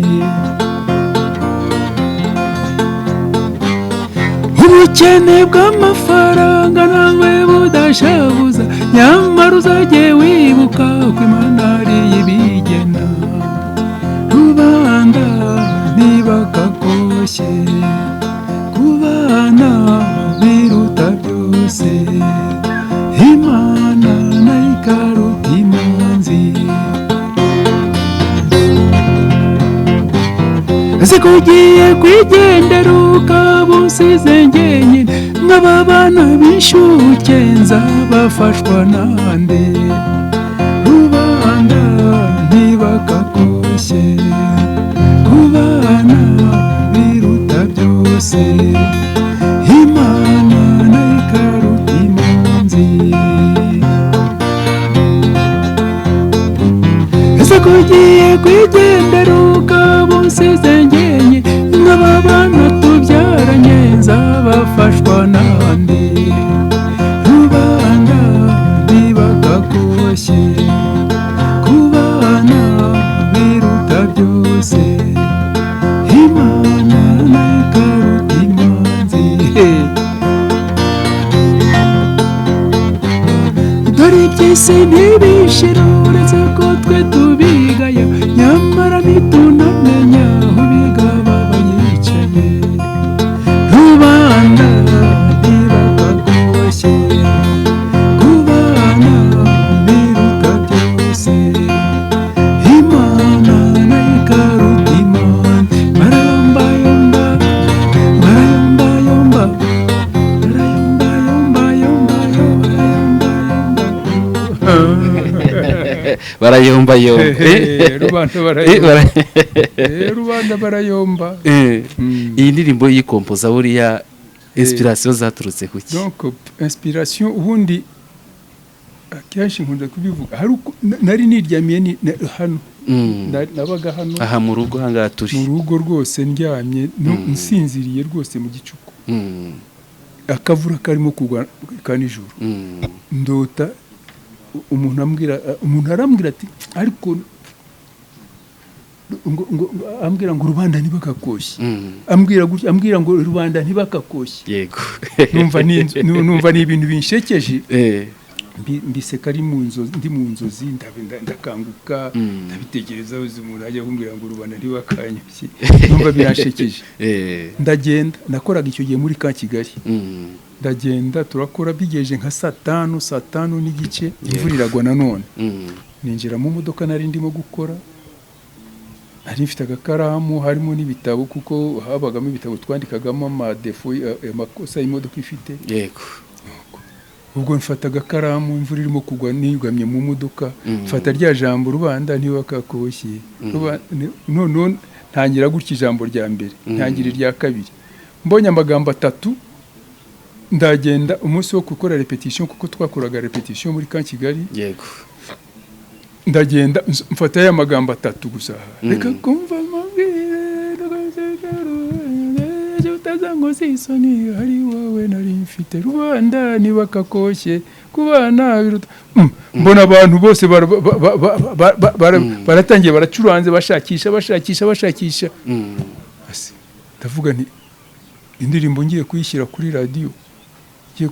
Ubukene bw'amafaranga nawe budashabuza, nyamara uzajye wibuka ko Imana ari ibigena. Rubanda ntibakakoshye kubana biruta byose. Imana nayo ikaruta imanzi. Ese ko ugiye kwigendera ukaba usize njyenyine nk'aba bana b'inshuke nzabafashwa nande. Rubanda ntibakakoshye kubana biruta byose. Imana nayo ikaruta imanzi. Ese ko ugiye kwigendera ukaba usize njyenyine nk'aba bana tubyaranye nzabafashwa nande. Rubanda ntibakakoshye kubana biruta byose. Imana nayo ikaruta imanzi. Dore iby'isi ntibishira uretse ko twe tubigaya, nyamara ntitunamenya aho bigaba bayicaye. Rubanda ntibakakoshye kubana biruta byose. Imana nayo ikaruta imanzi. Barayombayomba, barayombayomba, Barayomba yo. Rubanda barayomba. Iyi ndirimbo yikompoza buriya inspiration zaturutse kuki? Donc inspiration ubundi akenshi nkunda kubivuga hari nari niryamiye hano. Nabaga hano aha mu rugo hanga turi mu rugo rwose ndyamye nsinziriye rwose mu gicuku. Akavura karimo kugwa kanijoro. Ndota umuntu arambwira ati ariko ambwira ngo rubanda ntibakakoshye. Ambwira ngo rubanda ntibakakoshye. Yego. numva ni ibintu binshekeje. Mbiseka ari mu nzozi, ndi mu nzozi ndakanguka ndabitekereza umuntu ajya kumbwira ngo rubanda ntibakanyushye. Numva birashekeje. Ndagenda nakoraga icyo gihe muri ka Kigali. Ndagenda turakora bigeje nka saa 5 n'igice imvura iragwa nanone. Ninjira mu modoka nari ndimo gukora nari mfite agakaramu harimo n'ibitabo kuko habagamo ibitabo twandikagamo amadefo amakosa y'imodoka ifite. Yego. Ubwo mfata agakaramu imvura irimo kugwa niyugamye mu modoka mfata rya jambo rubanda ntibakakoshye. None ntangira gutya ijambo rya mbere ntangira irya kabiri mbonye amagambo 3 ndagenda umunsi wo gukora repetition kuko twakoraga repetition muri Camp Kigali. Yego. Ndagenda mfata ya magambo 3 gusa reka kumva utazango sisoni ari wowe nari mfite rubanda nibakakoshye kubana biruta. Mbona abantu bose baratangiye baracuranze bashakisha. Ndavuga nti indirimbo ngiye kuyishyira kuri radio ngiye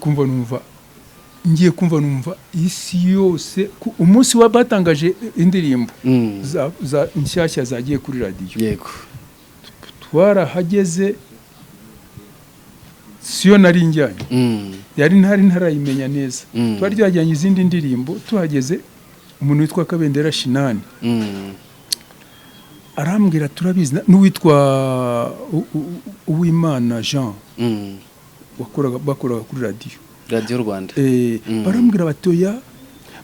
kumva numva isi yose umunsi batangaje indirimbo za inshyashya zagiye kuri radio. Yego. Twarahageze siyo nari njyanye yari ntarayimenya neza. Twari ryajyanye izindi ndirimbo tuhageze umuntu witwa Kabendera Shinani arambwira turabizi n'uwitwa Uwimana Jean bakoraga kuri radio Rwanda. Barambwira batoya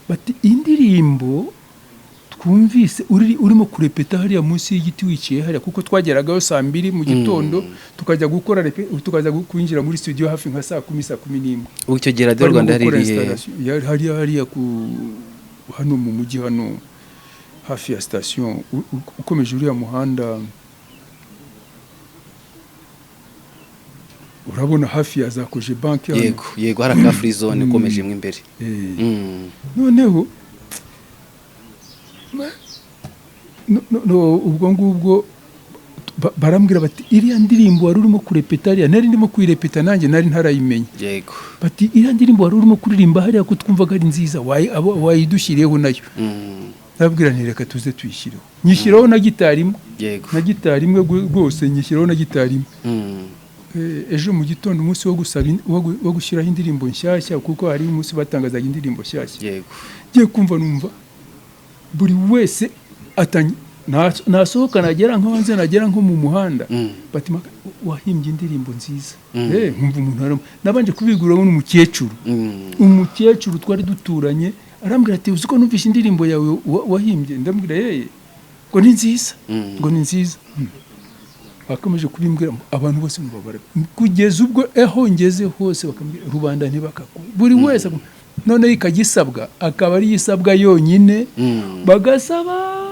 bati indirimbo twumvise urimo kurepeta hariya munsi y'igiti wiciye hariya kuko twageragayo 2:00 mu gitondo tukajya gukora tukaza kwinjira muri studio hafi nka 10:11. Ucyo gihe Radio Rwanda hariya ku hano mu mujyi hano hafi ya station ukomeje uriya muhanda urabona hafi ya za Koje Bank. Yego haraka free zone ukomeje mwe imbere. Noneho ubwo ngubwo barambwira bati iriya ndirimbo wari urimo kurepeta hariya nari ndimo kuyirepeta nanjye nari ntarayimenya. Yego. Bati iriya ndirimbo wari urimo kuririmba hariya ko twumvaga ari nziza wayidushyiriyeho nayo. Ndabwira nti reka tuze tuyishyireho nyishyiraho na gitari imwe. Yego. Na gitari imwe rwose nyishyiraho na gitari imwe. Ejo mu gitondo umunsi wo gushyiraho indirimbo nshyashya kuko hari umunsi batangazaga indirimbo nshyashya. Yego. Ngiye kumva numva buri wese nasohoka nagera nko mu muhanda bati wahimbye indirimbo nziza. Nkumva umuntu nabanje kubiguraho umukecuru twari duturanye arambwira ati uziko numvishe indirimbo yawe wahimbye. Ndambwira ngo ni nziza bakomeje kubimbwira abantu bose mubabara kugeza ubwo ngeze hose bakambwira rubanda ntibakako buri wese none ikagisabwa akaba ari yisabwa yonyine bagasaba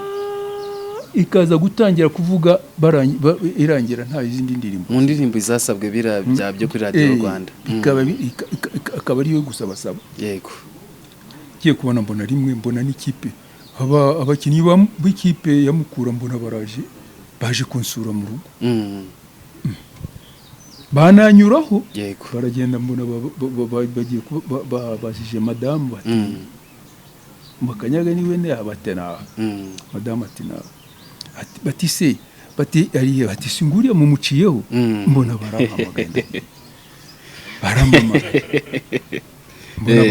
ikaza gutangira kuvuga irangira nta izindi ndirimbo mu ndirimbo izasabwe byo kuri Radio Rwanda akaba ari yo gusaba. Yego. Kiye kubona mbona n'ikipe abakinnyi b'ikipe ya Mukura mbona baje kunsura mu rugo. Bananyuraho. Yego. Baragenda mbona bagiye bashije madamu bati Makanyaga niwe ne abatena. Madamu ati na bati se bati ariye bati singuriye mu muciyeho mbona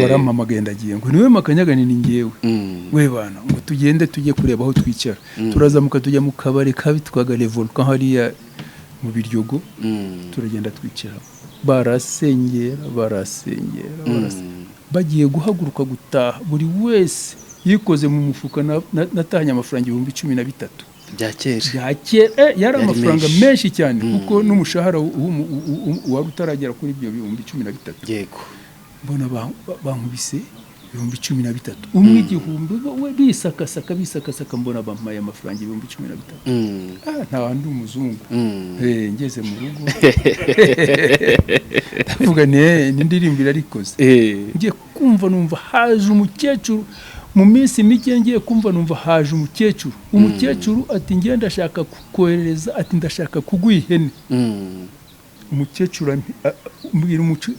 barampamagaye ndagiye ngo niwe Makanyaga ni ngewe. We bana ngo tugende tujye kureba aho twicara. Turazamuka tujya mu kabare kabitwaga Le Volcan hariya mu Biryogo. Turagenda twicara barasengera bagiye guhaguruka gutaha buri wese yikoze mu mufuka natahanye amafaranga 13,000 bya kera yari amafaranga menshi cyane kuko n'umushahara wari utaragera kuri ibyo 13,000. Yego. Mbona bankubise 13,000 umwe igihumbi bisakasaka mbona bampaye amafaranga 13,000. Nta wandi umuzungu. Ngeze mu rugo ndavuga n'indirimbo irarikoze. Ngiye kumva numva haje umukecuru mu minsi mike ngiye kumva numva haje umukecuru ati ngiye ndashaka kohereza ati ndashaka kuguha ihene.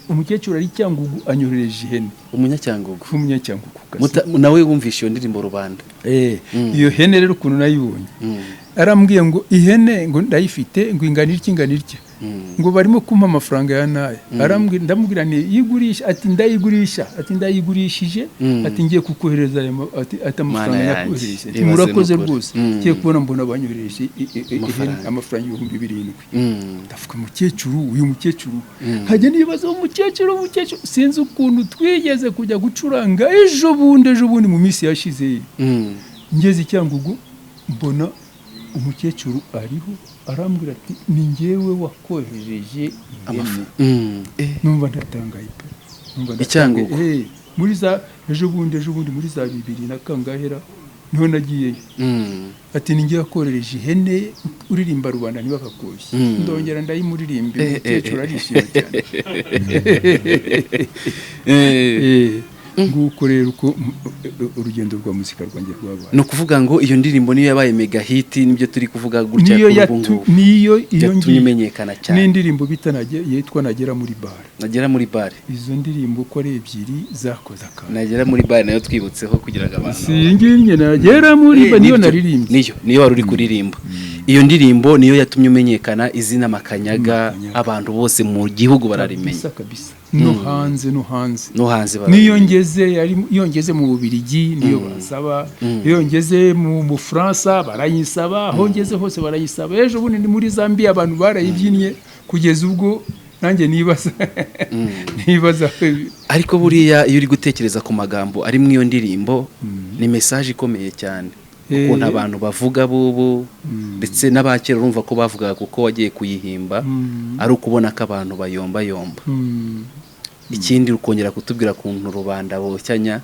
Umukecuru ari Cyangugu anyohereje ihene. Umunyacyangugu kazi nawe wumvishe iyo ndirimbo rubanda. Iyo hene rero ukuntu nayibonye arambwiye ngo ihene ngo ndayifite ngo ingana iki ngo barimo kumpa amafaranga ya nayo arambwira ndamubwira nti yigurisha ati ndayigurishije ati ngiye kukohereza ati amafaranga yakohereje ati murakoze rwose ngiye kubona mbona banyohereje amafaranga 7,000 ndavuga uyu mukecuru hajya nibaza umukecuru sinzi ukuntu twigeze kujya gucuranga ejo bundi mu minsi yashize ngeze icyangugu mbona umukecuru ariho arambwira ati ni njyewe wakohereje numva ndatangaye icyangugu muri za ejo bundi muri za 2000 na kangahera niho nagiyeyo ati ni njyewe wakohereje ihene uririmba rubanda ntibakakoshye ndongera ndayimuririmba umukecuru arishimye cyane nguko rero uko urugendo rwa muzika rwanjye rwabaye no kuvuga ngo iyo ndirimbo niyo yabaye mega hit nibyo turi kuvuga gutya niyo imenyekana cyane n'indirimbo yitwa Nagera muri bare izo ndirimbo uko ari ebyiri zakoze akana Nagera muri bare nayo twibutseho kugira ngo abantu singinye Nagera muri bare niyo naririmbye niyo wari uri kuririmba iyo ndirimbo niyo yatumye umenyekana izina Makanyaga abantu bose mu gihugu bararimenya kabisa no hanze niyo ngeze mu Bubiligi niyo basaba iyo ngeze mu France barayisaba aho ngeze hose barayisaba ejo bundi ni muri Zambia abantu barayibyinnye kugeza ubwo nanjye nibaza ariko buriya iyo uri gutekereza ku magambo ari mu iyo ndirimbo ni message ikomeye cyane ukuntu abantu bavuga bubu ndetse n'abakera urumva ko bavugaga kuko wagiye kuyihimba ari ukubona ko abantu bayomba ikindi ukongera kutubwira kuntu rubanda bocyanya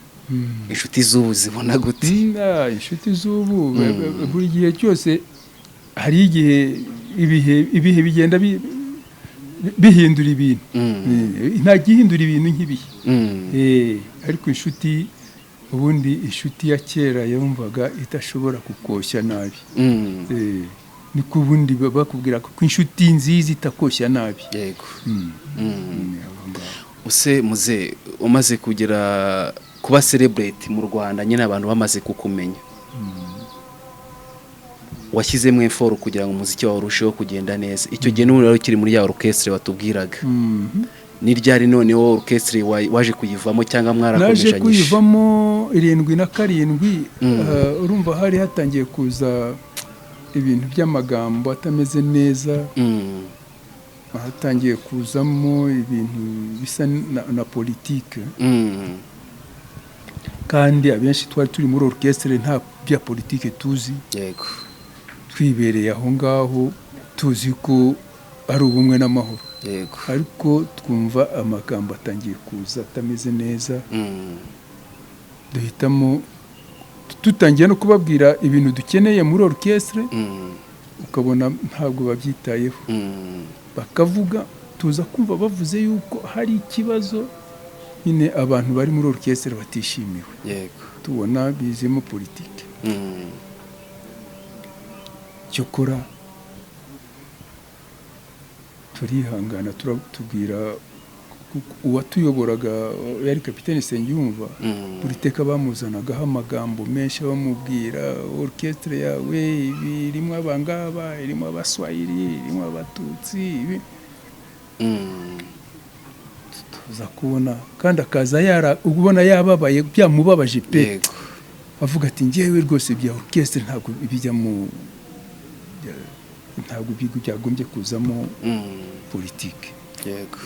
inshuti z'ubu zibona gute inshuti z'ubu buri gihe cyose hari igihe ibihe bigenda bihindura ibintu nta gihindura ibintu nk'ibihe ariko ubundi inshuti ya kera yumvaga itashobora kukoshya nabi niko ubundi bakubwira ko inshuti nziza itakoshya nabi yego use muze umaze kugera kuba celebrate mu Rwanda nyine abantu bamaze kukumenya washyizemo effort kugira ngo umuziki wawe urusheho kugenda neza icyo gihe n'ubu rero kiri muri ya orchestre watubwiraga ni ryari noneho orchestre waje kuyivamo cyangwa mwarakomeshanyije naje kuyivamo 77 urumva hari hatangiye kuza ibintu by'amagambo atameze neza hatangiye kuzamo ibintu bisa na politique kandi abenshi twari turi muri orchestre nta bya politique tuzi yego twibereye aho ngaho tuzi ko ari ubumwe n'amahoro yego ariko twumva amagambo atangiye kuza atameze neza duhitamo tutangiye no kubabwira ibintu dukeneye muri orchestre ukabona ntabwo babyitayeho bakavuga tuza kumva bavuze yuko hari ikibazo nyine abantu bari muri orchestre batishimiwe yego tubona bizemo politique cyokora turihangana tubwira uwatuyoboraga yari kapiteni Sengiyumva buri teka bamuzanagaho amagambo menshi bamubwira orchestre yawe irimo abangaba irimo abaswahili irimo abatutsi tuza kubona kandi akaza ubona yababaye byamubabaje pe avuga ati ngewe rwose bya orchestre ntabwo bijya mu ntabwo byagombye kuzamo politique yego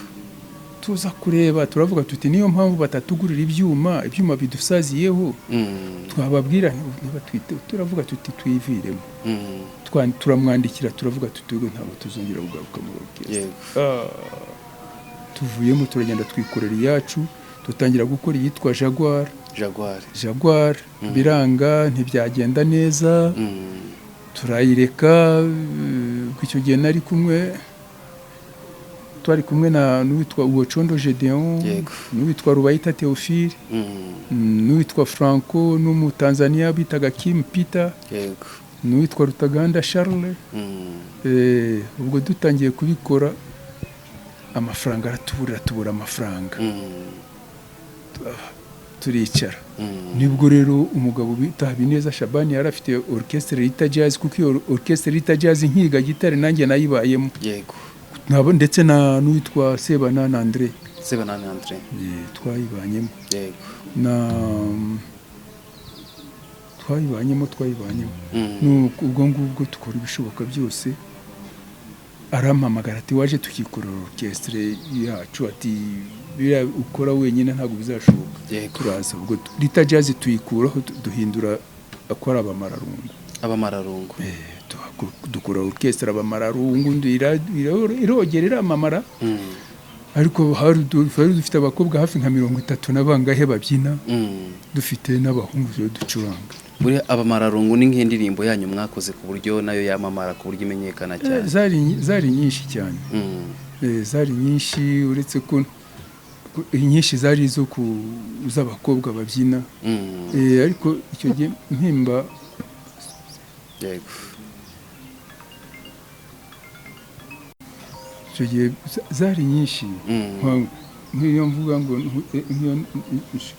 tuza kureba turavuga tuti niyo mpamvu batatugurira ibyuma bidusaziyeho twababwira turavuga tuti twiviremo turamwandikira turavuga tuti ntabwo tuzongera kugaruka mu orchestre tuvuyemo turagenda twikorera iyacu dutangira gukora iyitwa Jaguar biranga ntibyagenda neza turayireka icyo gihe twari kumwe n'uwitwa Uwocondo Gedeon n'uwitwa Rubayita Theophile n'uwitwa Franco n'umutanzania bitaga Kim Peter n'uwitwa Rutaganda Charles ubwo dutangiye kubikora amafaranga tubura amafaranga turicara nibwo rero umugabo bita Habineza Shabani yari afite orchestre yita jazz kuko iyo orchestre yita jazz nkiga gitare nanjye nayibayemo yego nabo ndetse na n'uwitwa Sebanana André twayibanyemo yego twayibanyemo ubwo ngubwo tukora ibishoboka byose arampamagara ati waje tukikorera orchestre yacu ati bira ukora wenyine ntabwo bizashoboka turaza ubwo Rita Jazz tuyikuraho duhindura akora abamararungu dukora orchestre abamararungu irogerera amamara ariko hari dufite abakobwa hafi nka 30 n'abangahe babyina dufite n'abahungu ducuranga buri abamararungu ni nk'indirimbo yanyu mwakoze ku buryo nayo yamamara ku buryo imenyekana cyane zari nyinshi cyane zari nyinshi uretse ko inyinshi zari zo z'abakobwa babyina ariko icyo gihe mpimba yego icyo gihe zari nyinshi nk'iyo mvuga ngo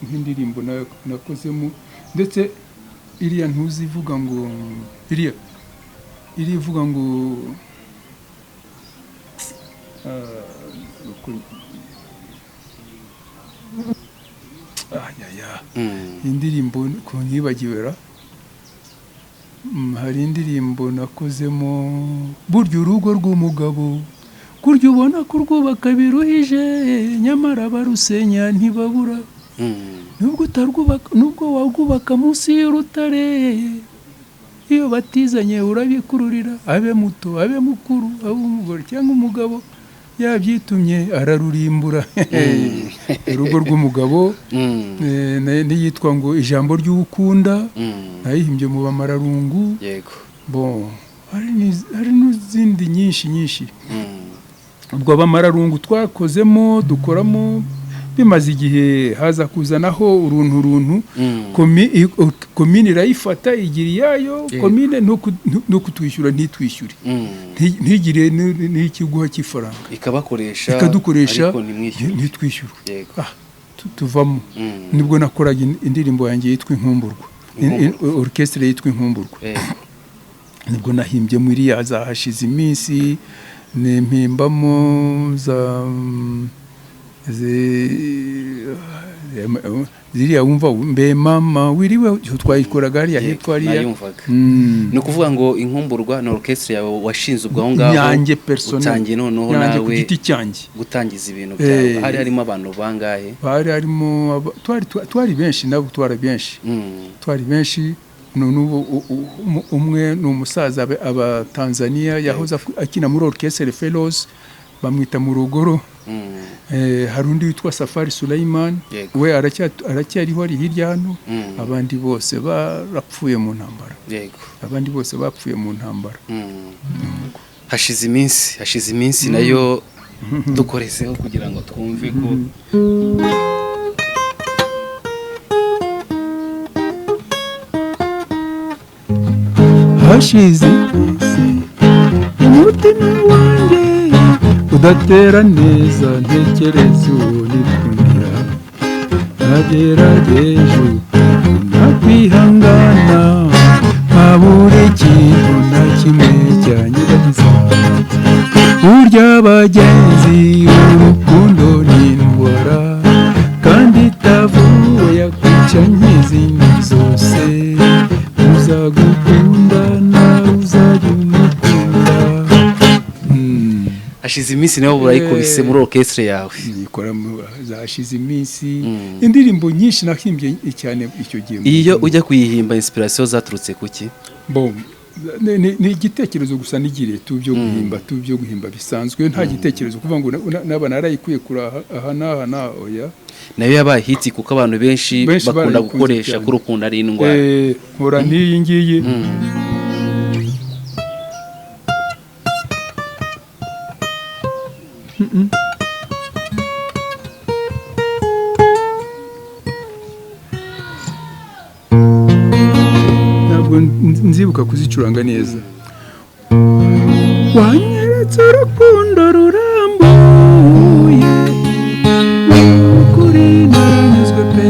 nk'indirimbo nakozemo ndetse iriya ntuzivuga ngo iriya ivuga ngo indirimbo ko nyibagiwera hari indirimbo nakozemo burya urugo rw'umugabo kurya ubona kurwubaka biruhije nyamara barusenya ntibabura nubwo warwubaka munsi y'urutare iyo batizanye urabikururira abe muto abe mukuru abe umugore cyangwa umugabo yabyitumye ararurimbura urugo rw'umugabo n'iyitwa ngo ijambo ry'ukunda nayihimbye mu bamararungu yego bon hari n'izindi nyinshi ubwo abamararungu twakozemo dukoramo bimaze igihe haza kuzanaho uruntu komine irayifata igira iyayo komine no kutwishyura ntitwishyure ntigire n'ikiguha cy'ifaranga ikadukoresha ntitwishyure tuvamo nibwo nakoraga indirimbo yanjye yitwa Inkumburwa orchestre yitwa Inkumburwa nibwo nahimbye muri yazahashize iminsi nimpimbamo ziriya wumva mbe mama wiriwe twayikoraga hariya hepfo hariya ni ukuvuga ngo Inkumburwa na orchestre yawe washinze ubwo aho ngaho yanjye personnel utangiye noneho nawe ku giti cyanjye gutangiza ibintu byawe hari harimo abantu bangahe hari harimo twari benshi nabo twari benshi umwe ni umusaza aba Tanzania yahoze akina muri orchestre Fellows bamwita mu Rugoro hari undi witwa Safari Sulaiman we aracyariho ari hirya hano abandi bose barapfuye mu ntambara hashize iminsi nayo dukoreseho kugira ngo twumve ko hashize umutima wanjye udatera neza ntekereza unikundira nagerageje nakwihangana nkabura ikintu na kimwe cyanyibagiza burya bagenzi urukundo ni indwara kandi itavuwe yakwica nk'izindi zose uzagukunda nawe uzajya umukunda hashize iminsi nawe urayikubise muri orchestre yawe zashize iminsi indirimbo nyinshi nahimbye cyane icyo gihe iyo ujya kuyihimba inspiration zaturutse kuki ni igitekerezo gusa nigire tubyo guhimba bisanzwe nta gitekerezo kuvuga ngo naba narayikuye kura aha oya nayo yabaye hiti kuko abantu benshi bakunda gukoresha ko urukundo ari indwara nkora n'iyi ngiyi ntabwo nzibuka kuzicuranga neza wanyeretse urukundo rurambuye kuri naranyuzwe pe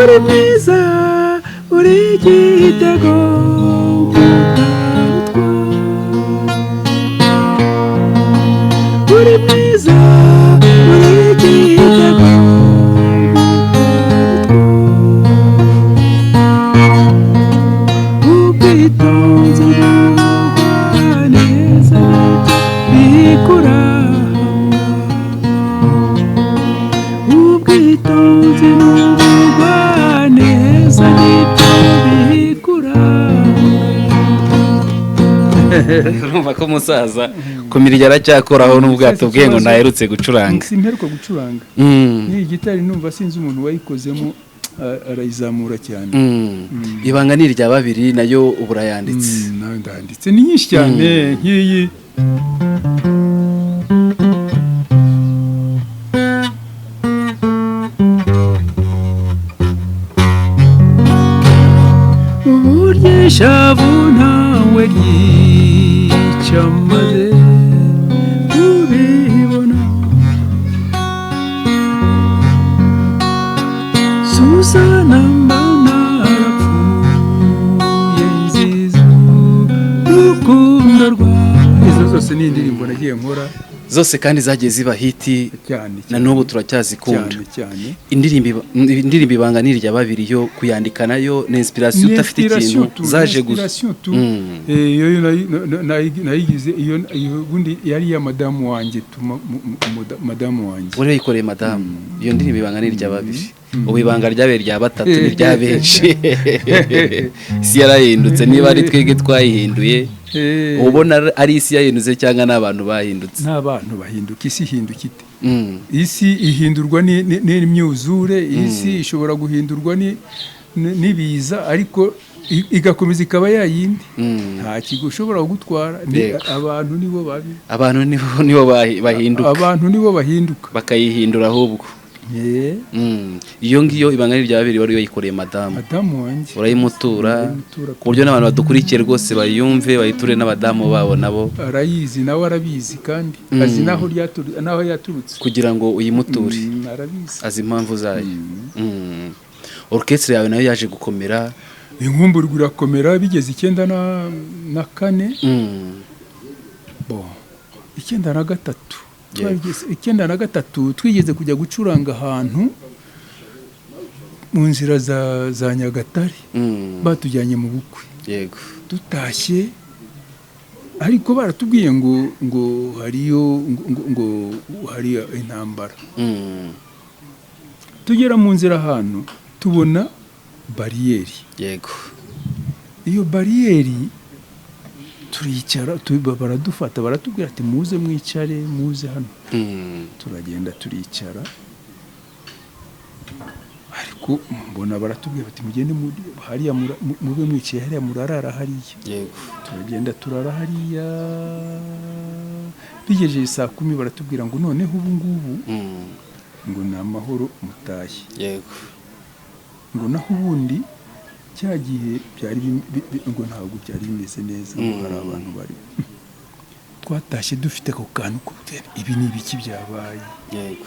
uri mwiza uri igitego uri mwiza uri igitego ubwitonzi n'ubugwaneza bikuranga ubwitonzi n'ubugwaneza nibyo bikuranga. urumva ko umusaza ku mirya aracyakoraho n'ubwato bwe ngo ntaherutse gucuranga. simperuka gucuranga iyi gitari numva sinzi umuntu wayikozemo arayizamura cyane. Ibanga ni irya babiri nayo ubu urayanditse. nawe ndanditse ni nyinshi cyane nk'iyi uburyo ishavu ntawe ryica maze tubibona Susana mba narapfuye nziza urukundo rwawe. Izo zose ni indirimbo nagiye nkora Zose kandi zagiye ziba hiti cyane na n'ubu turacyazikunda. cyane. Indirimbo ibanga ni irya babiri yo kuyandika nayo ni inspiration udafite ikintu zaje gusa. iyo nayigize iyo bundi yari ya madamu wanjye madamu wanjye Uri yikoreye madamu. Iyo ndirimbo ibanga ni irya babiri. Ubu ibanga ryabere rya batatu ni rya benshi. Isi yarahindutse niba ari twege twayihinduye. Ubona ari isi yahindutse cyangwa n'abantu bahindutse? N'abantu bahinduka, isi ihinduka ite? Isi ihindurwa n'imyuzure, isi ishobora guhindurwa n'ibiza ariko igakomeza ikaba yayindi. Nta kigo ushobora gutwara, abantu nibo babi. Abantu nibo bahinduka. Abantu nibo bahinduka Bakayihindura ahubwo. Iyo ngiyo ibanga ni irya babiri wari yayikoreye madamu wanjye urayimutura ku buryo n'abantu badukurikiye rwose bayumve bayiture n'abadamu babo nabo arayizi nawe arabizi kandi azi naho yaturutse kugira ngo uyimuture. Azi impamvu zayo. Orchestre yawe nayo yaje gukomera, inkumburwa irakomera bigeze 94 93 93 twigeze kujya gucuranga ahantu mu nzira za Nyagatare. Batujyanye mu bukwe. Yego. Dutashye ariko baratubwiye ngo hariyo ngo hari intambara. Tugera mu nzira ahantu tubona bariyeri. Yego. Iyo bariyeri turicara baradufata baratubwira ati muze mwicare muze hano. Turagenda turicara ariko mbona baratubwira bati mugende hariya mube mwicaye hariya murarara hariya. Yego. Turagenda turara hariya bigejeje saa 10 baratubwira ngo noneho ubu ngubu ngo ni amahoro mutahe. Yego. Ngo naho ubundi cyagihe byari ngo ntabwo byari bimeze neza ngo hari abantu bari twatashye dufite ako kantu ko ibi ni ibiki byabaye. Yego.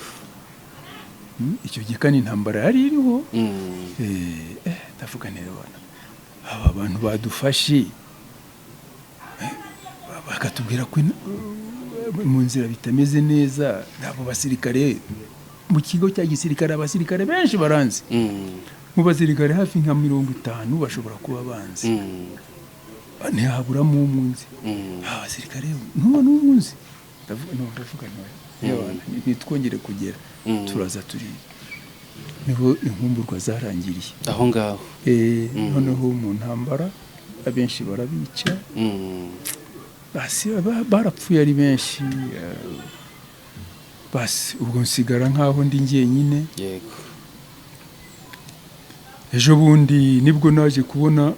Icyo gikani intambara yari iriho. Ndavuga nero aba bantu badufashe bakatubwira ko mu nzira bitameze neza. Nabo basirikare mu kigo cya gisirikare abasirikare benshi baranze. Mu basirikare hafi nka 50 bashobora kuba banze. Ntihaburamo umunsi. Abasirikare n'umunsi. Ndavuga ntitwongere kugera. Turaza turi niho inkumburwa zarangiriye aho ngaho. Noneho mu ntambara abenshi barabica. Basi barapfuye ari benshi. Basi ubwo nsigara nkaho ndi njyenyine. Yego. Ejo bundi nibwo naje kubona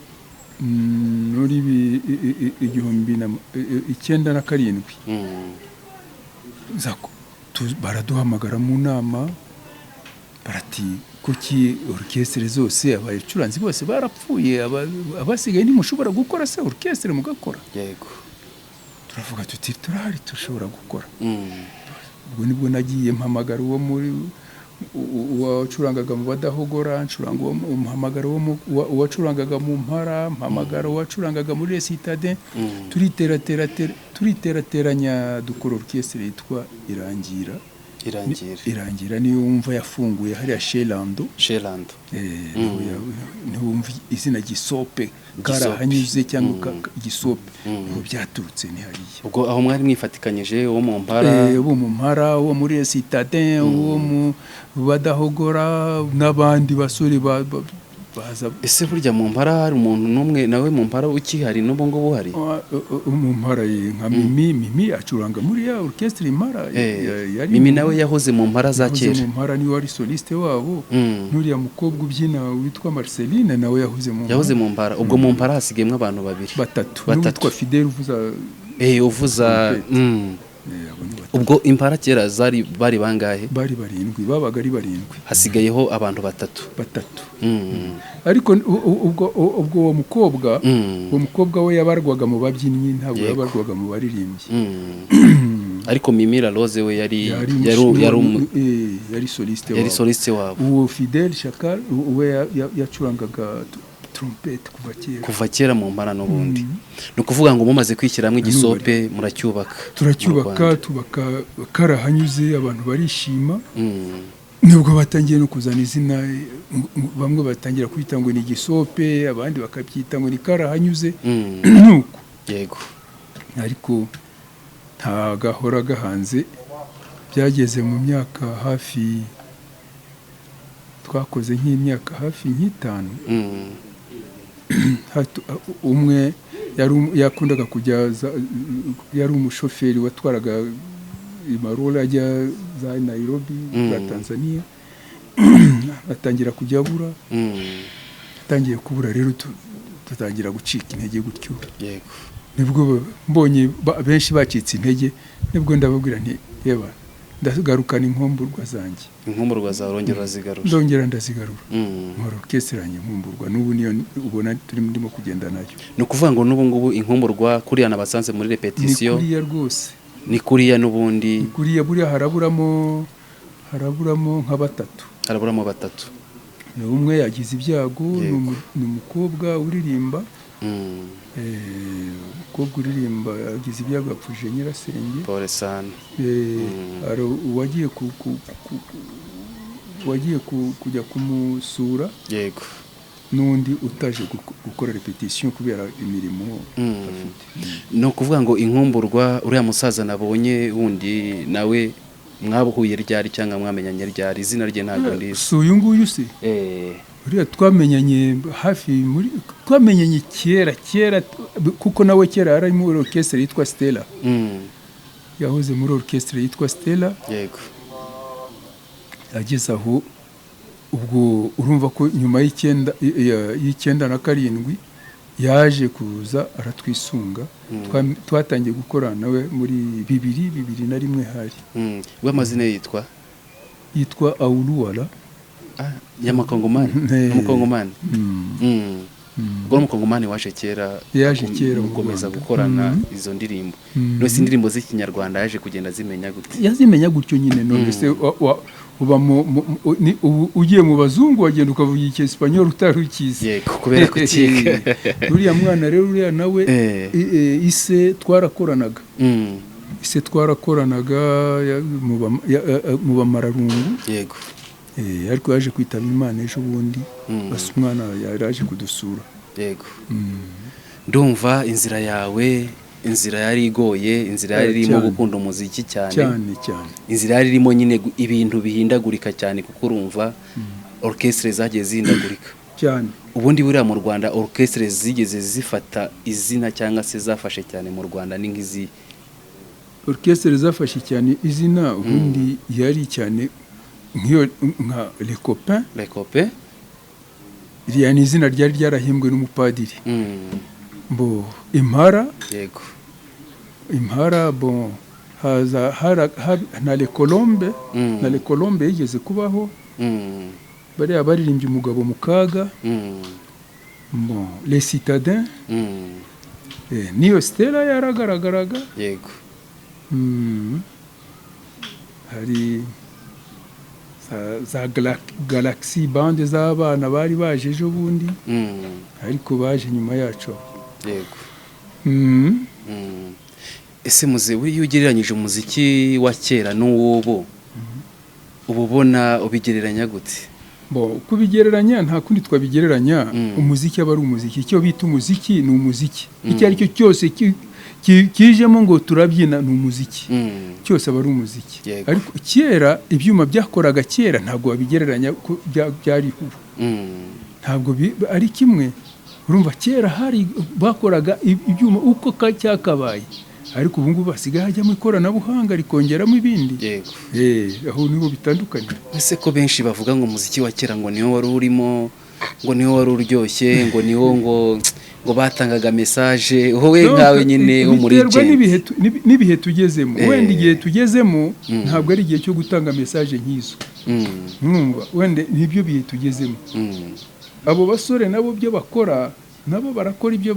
muri 1997 baraduhamagara mu nama barati kuki orchestre zose abacuranzi bose barapfuye abasigaye ntimushobora gukora se orchestre mugakora. Yego. Turavuga tuti turahari tushobora gukora. Ubwo nibwo nagiye mpamagara uwo uwacurangaga mu badahogora, ncuranga umuhamagaro uwacurangaga mu mpara, mpamagara uwacurangaga muri Citadin, turiterateranya dukora orchestre yitwa Irangira niyo wumva yafunguye hariya Shelando niho wumva izina Gisope karahanyuze cyangwa Gisope byaturutse ni hariya. Ubwo aho mwari mwifatikanyije wo mu mpara wo muri Citadin wo mu badahogora n'abandi basore baza. Ese burya mu mpara hari umuntu n'umwe nawe mu mpara ukihari n'ubu ngubu hari mu mpara nka Mimi acuranga muri ya orchestre Impara Mimi nawe yahoze mu mpara za kera. Mu mpara ni wari soliste wabo n'uriya mukobwa ubyina witwa Marceline nawe yahoze mu mpara. Ubwo mu mpara hasigayemo abantu batatu n'uwitwa Fidel uvuza ubwo impara kera bari bangahe? Bari barindwi, babaga ari barindwi, hasigayeho abantu batatu. Ariko ubwo uwo mukobwa we yabarwaga mu babyinnyi, ntabwo yabarwaga mu baririmbyi. Ariko Mimira Rose we yari soliste wabo. Uwo Fidel Shakar we yacurangaga trompete kuva kera mu mpara n'ubundi. Ni ukuvuga ngo mumaze kwishyiramo Igisope turacyubaka tubaka karahanyuze, abantu barishima. Nubwo batangiye no kuzana izina, bamwe batangira kwita ngo ni Gisope, abandi bakabyita ngo ni karahanyuze. Nuko yego, ariko nta gahora gahanze. Byageze mu myaka hafi, twakoze nk'imyaka hafi nk'itanu. Umwe yakundaga kujya, yari umushoferi watwaraga imarora ajya za Nairobi za Tanzania, atangira kujya abura. Atangiye kubura rero tutangira gucika intege gutyo. Yego, nibwo mbonye benshi bacitse intege, nibwo ndababwira nti yeba ndagarukana inkomburwa zanjye. Inkomburwa zawe urongera zigarura? Ndongera ndazigarura. Nkora orchestre yanjye inkomburwa, n'ubu niyo ubona turimo kugenda nayo. Ni ukuvuga ngo n'ubu ngubu inkomburwa kuriya nabasanze muri repetition? Ni kuriya rwose. Ni kuriya n'ubundi? Ni kuriya, buriya haraburamo nka batatu. Haraburamo batatu. Umwe yagize ibyago, ni umukobwa uririmba. Umukobwa uririmba yagize ibyago, yapfuje nyirasenge. Paul San. Wagiye kujya kumusura. Yego. N'undi utaje gukora repetition kubera imirimo afite. No kuvuga ngo inkomburwa, uriya musaza nabonye wundi nawe mwabuhuye ryari cyangwa mwamenyanye ryari? Izina rye ntabwo ndizi. So uyu nguyu se? Uriya twamenyanye hafi twamenyanye kera kuko nawe kera yari muri orchestre yitwa Stella. Yahoze muri orchestre yitwa Stella. Yego. Ageze aho, ubwo urumva ko nyuma y'icyenda na karindwi yaje kuza aratwisunga. Twatangiye gukorana nawe muri 2001 hari. We amazina yitwa Auluwala. Y'amakongomani? Umukongomani. Ubwo umukongomani waje kera mukomeza gukorana izo ndirimbo. Nose indirimbo z'ikinyarwanda yaje kugenda zimenya gute? Yazimenya gutyo nyine. None se ugiye mu bazungu wagenda ukavuga Icyesipanyol utarukize. Yego, kubera kukiga. Uriya mwana rero, uriya nawe ise twarakoranaga. Ise twarakoranaga mu bamararungu. Yego. Ariko yaje kwitaba Imana ejo bundi. Basi umwana yaraje kudusura. Yego. Ndumva inzira yawe, inzira yari igoye, inzira yari irimo gukunda umuziki cyane. Inzira yari irimo nyine ibintu bihindagurika cyane, kuko urumva orchestre zagiye zihindagurika cyane. Ubundi buriya mu Rwanda orchestre zigeze zifata izina cyangwa se zafashe cyane mu Rwanda ni ngizi? Orchestre zafashe cyane izina ubundi yari cyane nk'iyo nka Les Copains. Iriya ni izina ryari ryarahimbwe n'umupadiri. Impara. Yego. Impara, haza na Les Colombes. Na Les Colombes yigeze kubaho. Bariya baririmbye umugabo mu kaga. Les Citadins. Niyo Stella yaragaragaraga. Yego. Hari za Galaxy band z'abana bari baje ejo bundi ariko baje nyuma yacu. Yego. Ese muze iyo ugereranyije umuziki wa kera n'uw'ubu uba ubona ubigereranya gute? Kubigereranya nta kundi twabigereranya. Umuziki aba ari umuziki. Icyo bita umuziki ni umuziki. Icyo ari cyo cyose kijemo ngo turabyina ni umuziki. Cyose aba ari umuziki. Ariko kera ibyuma byakoraga kera ntabwo babigereranya ko byari ubu. Ntabwo ari kimwe. Urumva kera hari bakoraga ibyuma uko cyakabaye. Ariko ubu ngubu basigaye hajyamo ikoranabuhanga rikongeramo ibindi. Yego. Aho niho bitandukanye. Ese ko benshi bavuga ngo umuziki wa kera ngo niwo wari urimo, ngo niwo wari uryoshye, ngo niwo ngo batangaga message. Wowe nkawe nyine wo muri n'ibihe tugezemo. Wenda igihe tugezemo ntabwo ari igihe cyo gutanga message nk'izo. Wenda nibyo bihe tugezemo. Abo basore nabo byo bakora nabo barakora ibyo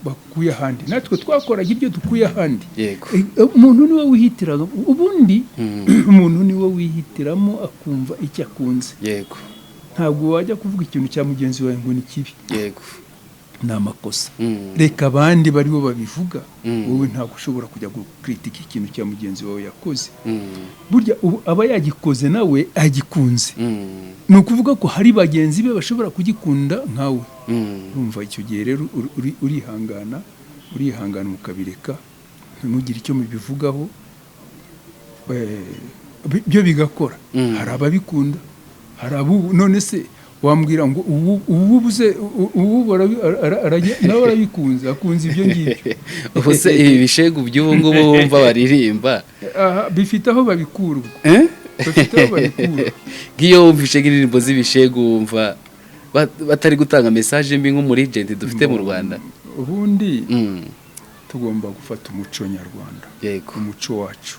bakuye ahandi. Natwe twakoraga ibyo dukuye ahandi. Umuntu niwe wihitiraga ubundi. Umuntu niwe wihitiramo akumva icyo akunze. Yego. Ntabwo wajya kuvuga ikintu cya mugenzi wawe ngo ni kibi. Yego. Ni amakosa. Reka abandi baribo babivuga. Wowe ntabwo ushobora kujya gukritika ikintu cya mugenzi wawe yakoze. Burya aba yagikoze nawe agikunze. Ni ukuvuga ko hari bagenzi be bashobora kugikunda nkawe. Urumva icyo gihe rero urihangana mukabireka ntugire icyo mubivugaho. Byo bigakora. Hari ababikunda, hari abo none se wambwira ngo ubu nawe arabikunze, akunze ibyo ngibyo. Ubuse ibi bishegu by'ubu ngubu wumva baririmba bifite aho babikura. Bafite aho babikura. Ngiyo wumvishe indirimbo z'ibishegu wumva batari gutanga message mbi nk'umuri agent dufite mu Rwanda. Ubundi tugomba gufata umuco nyarwanda. Yego. Umuco wacu.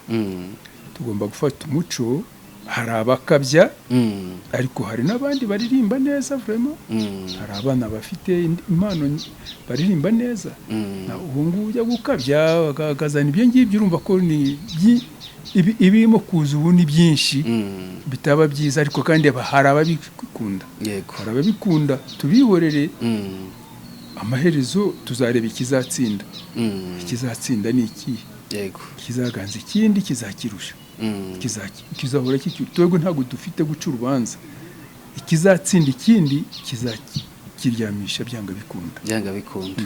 Tugomba gufata umuco. Hari abakabya ariko hari n'abandi baririmba neza vraiment. Hari abana bafite impano baririmba neza. Ubu ngubu ujya gukabya bakazana ibyo ngibyo urumva ko ni ibirimo kuza ubu ni byinshi bitaba byiza ariko kandi hari ababikunda. Yego. Hari ababikunda tubihorere. Amaherezo tuzareba ikizatsinda. Ikizatsinda ni iki? Yego. Kizaganza ikindi kizakirusha. Kizahora twebwe ntabwo dufite guca urubanza. Ikizatsinda ikindi kizakiryamisha byanga bikunda.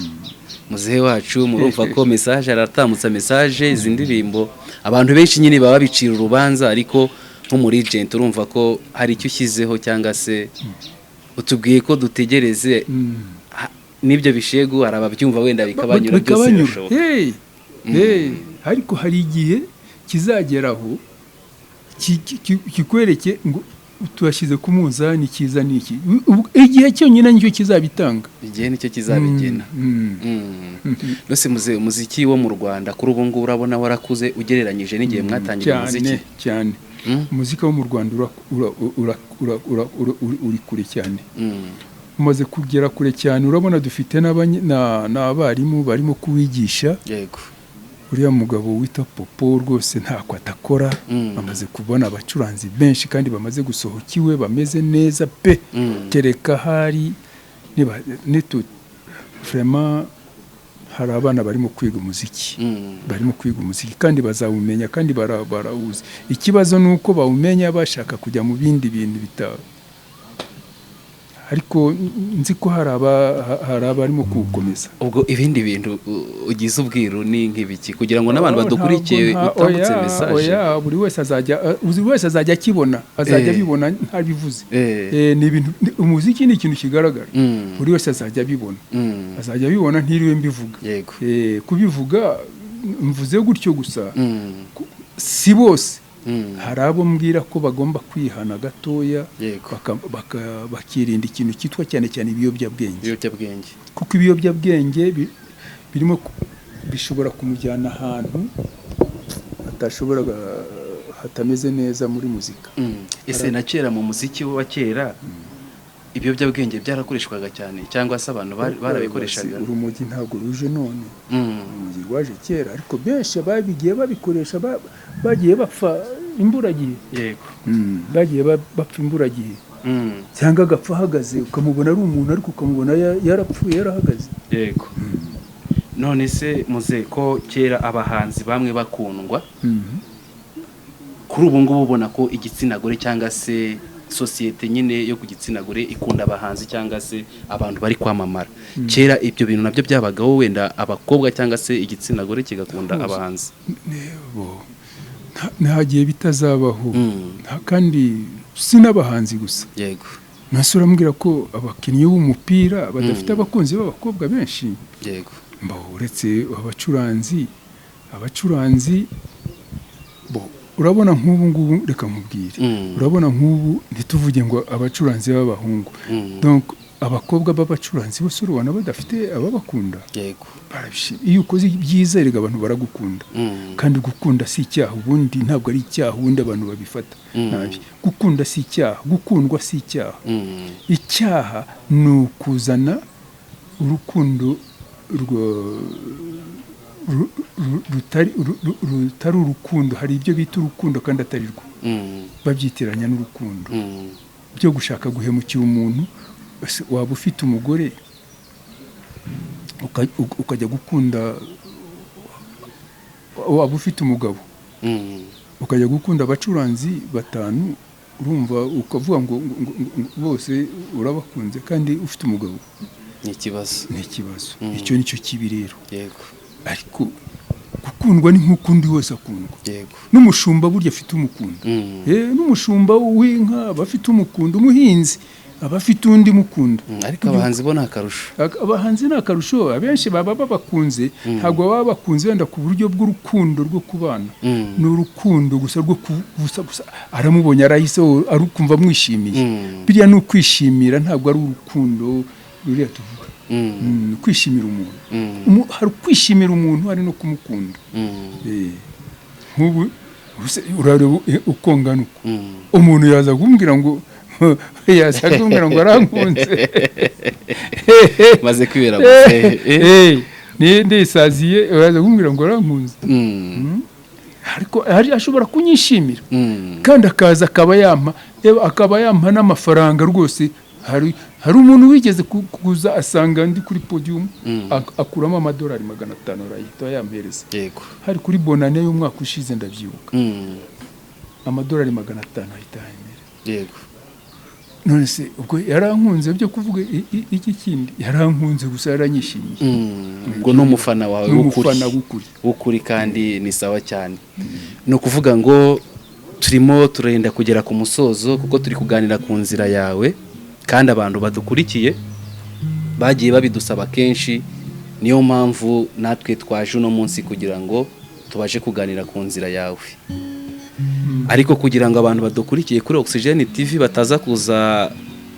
Muzehe wacu murumva ko message aratambutsa message izi ndirimbo abantu benshi nyine baba bicira urubanza ariko nko muri agent urumva ko hari icyo ushyizeho cyangwa se utubwiye ko dutegereze n'ibyo bishegu hari ababyumva wenda bikabanyura byose birashoboka. Ariko hari igihe kizageraho kikwereke ngo tuyashyize ku munzani kiza niki. Igihe cyonyine nicyo kizabitanga. Igihe nicyo kizabigena. Nose muze umuziki wo mu Rwanda kuri ubu ngubu urabona warakuze ugereranyije n'igihe mwatangiye umuziki cyane. Umuziki wo mu Rwanda uri kure cyane. Umaze kugera kure cyane. Urabona dufite n'abarimu barimo kuwigisha. Yego. Uriya mugabo wita Popo rwose ntako atakora. Bamaze kubona abacuranzi benshi kandi bamaze gusohokiwe bameze neza pe. Kereka hari vraiment hari abana barimo kwiga umuziki. Barimo kwiga umuziki kandi bazawumenya kandi barawuzi. Ikibazo nuko bawumenya bashaka kujya mu bindi bintu bitaba. Ariko nzi ko hari abarimo kuwukomeza. Ubwo ibindi bintu ugize ubwiru ni nk'ibiki kugira ngo n'abantu badukurikiye utambutse message. Buri wese azajya akibona, azajya bibona ntabivuze. Ni ibintu umuziki ni ikintu kigaragara. Buri wese azajya bibona. Azajya bibona ntiriwe mbivuga. Kubivuga mvuze gutyo gusa. Si bose. Hari abo mbwira ko bagomba kwihana gatoya bakirinda ikintu cyitwa cyane cyane ibiyobyabwenge. Kuko ibiyobyabwenge birimo bishobora kumujyana ahantu hatameze neza muri muzika. Ese na kera mu muziki wa kera ibiyobyabwenge byarakoreshwaga cyane cyangwa se abantu barabikoreshaga? Urumogi ntabwo ruje none. Urumogi rwaje kera ariko benshi babigiye babikoresha bagiye bapfa imburagihe yego bagiye bapfa imburagihe cyangwa agapfa ahagaze ukamubona ari umuntu ariko ukamubona yarapfuye yarahagaze. yego none se muze ko kera abahanzi bamwe bakundwa kuri ubu ngubu ubona ko igitsina gore cyangwa se sosiyete nyine yo ku gitsina gore ikunda abahanzi cyangwa se abantu bari kwamamara, kera ibyo bintu nabyo byabagaho wenda abakobwa cyangwa se igitsina gore kigakunda abahanzi? ntagiye bitazabaho kandi si n'abahanzi gusa. yego nase urambwira ko abakinnyi b'umupira badafite abakunzi b'abakobwa benshi? yego uretse abacuranzi urabona nk'ubu ngubu reka nkubwire, urabona nk'ubu ntituvuge ngo abacuranzi b'abahungu, donc abakobwa b'abacuranzi bose urabona badafite ababakunda. yego iyo ukoze ibyiza erega abantu baragukunda, kandi gukunda si icyaha, ubundi ntabwo ari icyaha, ubundi abantu babifata nabi. Gukunda si icyaha, gukundwa si icyaha. Icyaha ni ukuzana urukundo rutari urukundo. Hari ibyo bita urukundo kandi atari rwo, babyitiranya n'urukundo byo gushaka guhemukira umuntu. Waba ufite umugore ukajya gukunda, waba ufite umugabo ukajya gukunda abacuranzi 5, urumva ukavuga ngo bose urabakunze kandi ufite umugabo, ni ikibazo. Icyo nicyo kibi rero. yego ariko gukundwa ni nk'ukundi wese akundwa. yego n'umushumba burya afite umukunda, n'umushumba w'inka aba afite umukunda, umuhinzi aba afite undi mukunda. ariko abahanzi bo ni akarusho. Abahanzi ni akarusho, abenshi baba babakunze, ntabwo baba bakunze wenda ku buryo bw'urukundo rwo kubana, ni urukundo gusa rwo gusa aramubonye arahise arukumva mwishimiye. Biriya ni ukwishimira, ntabwo ari urukundo ruriya tuvuga. Kwishimira umuntu, hari kwishimira umuntu, hari no kumukunda. Nk'ubu urareba uko ngana uko umuntu yaza kumbwira ngo arankunze maze kwibera gusa ndisaziye, yaza kumbwira ngo arankunze, ariko ashobora kunyishimira kandi akaza akaba yampa n'amafaranga rwose. Hari umuntu wigeze kuza asanga ndi kuri podium akuramo amadolari 500 arahita yampereza. yego hari kuri bonane y'umwaka ushize ndabyibuka, amadolari 500 ahita yampereza. yego none se ubwo yarankunze byo kuvuga iki kindi? Yarankunze gusa, yaranyishimiye. ubwo ni umufana wawe w'ukuri kandi ni sawa cyane. ni ukuvuga ngo turimo turenda kugera ku musozo kuko turi kuganira ku nzira yawe, kandi abantu badukurikiye bagiye babidusaba kenshi. niyo mpamvu natwe twaje uno munsi kugira ngo tubashe kuganira ku nzira yawe. ariko kugira ngo abantu badukurikiye kuri Oxygen TV bataza kuza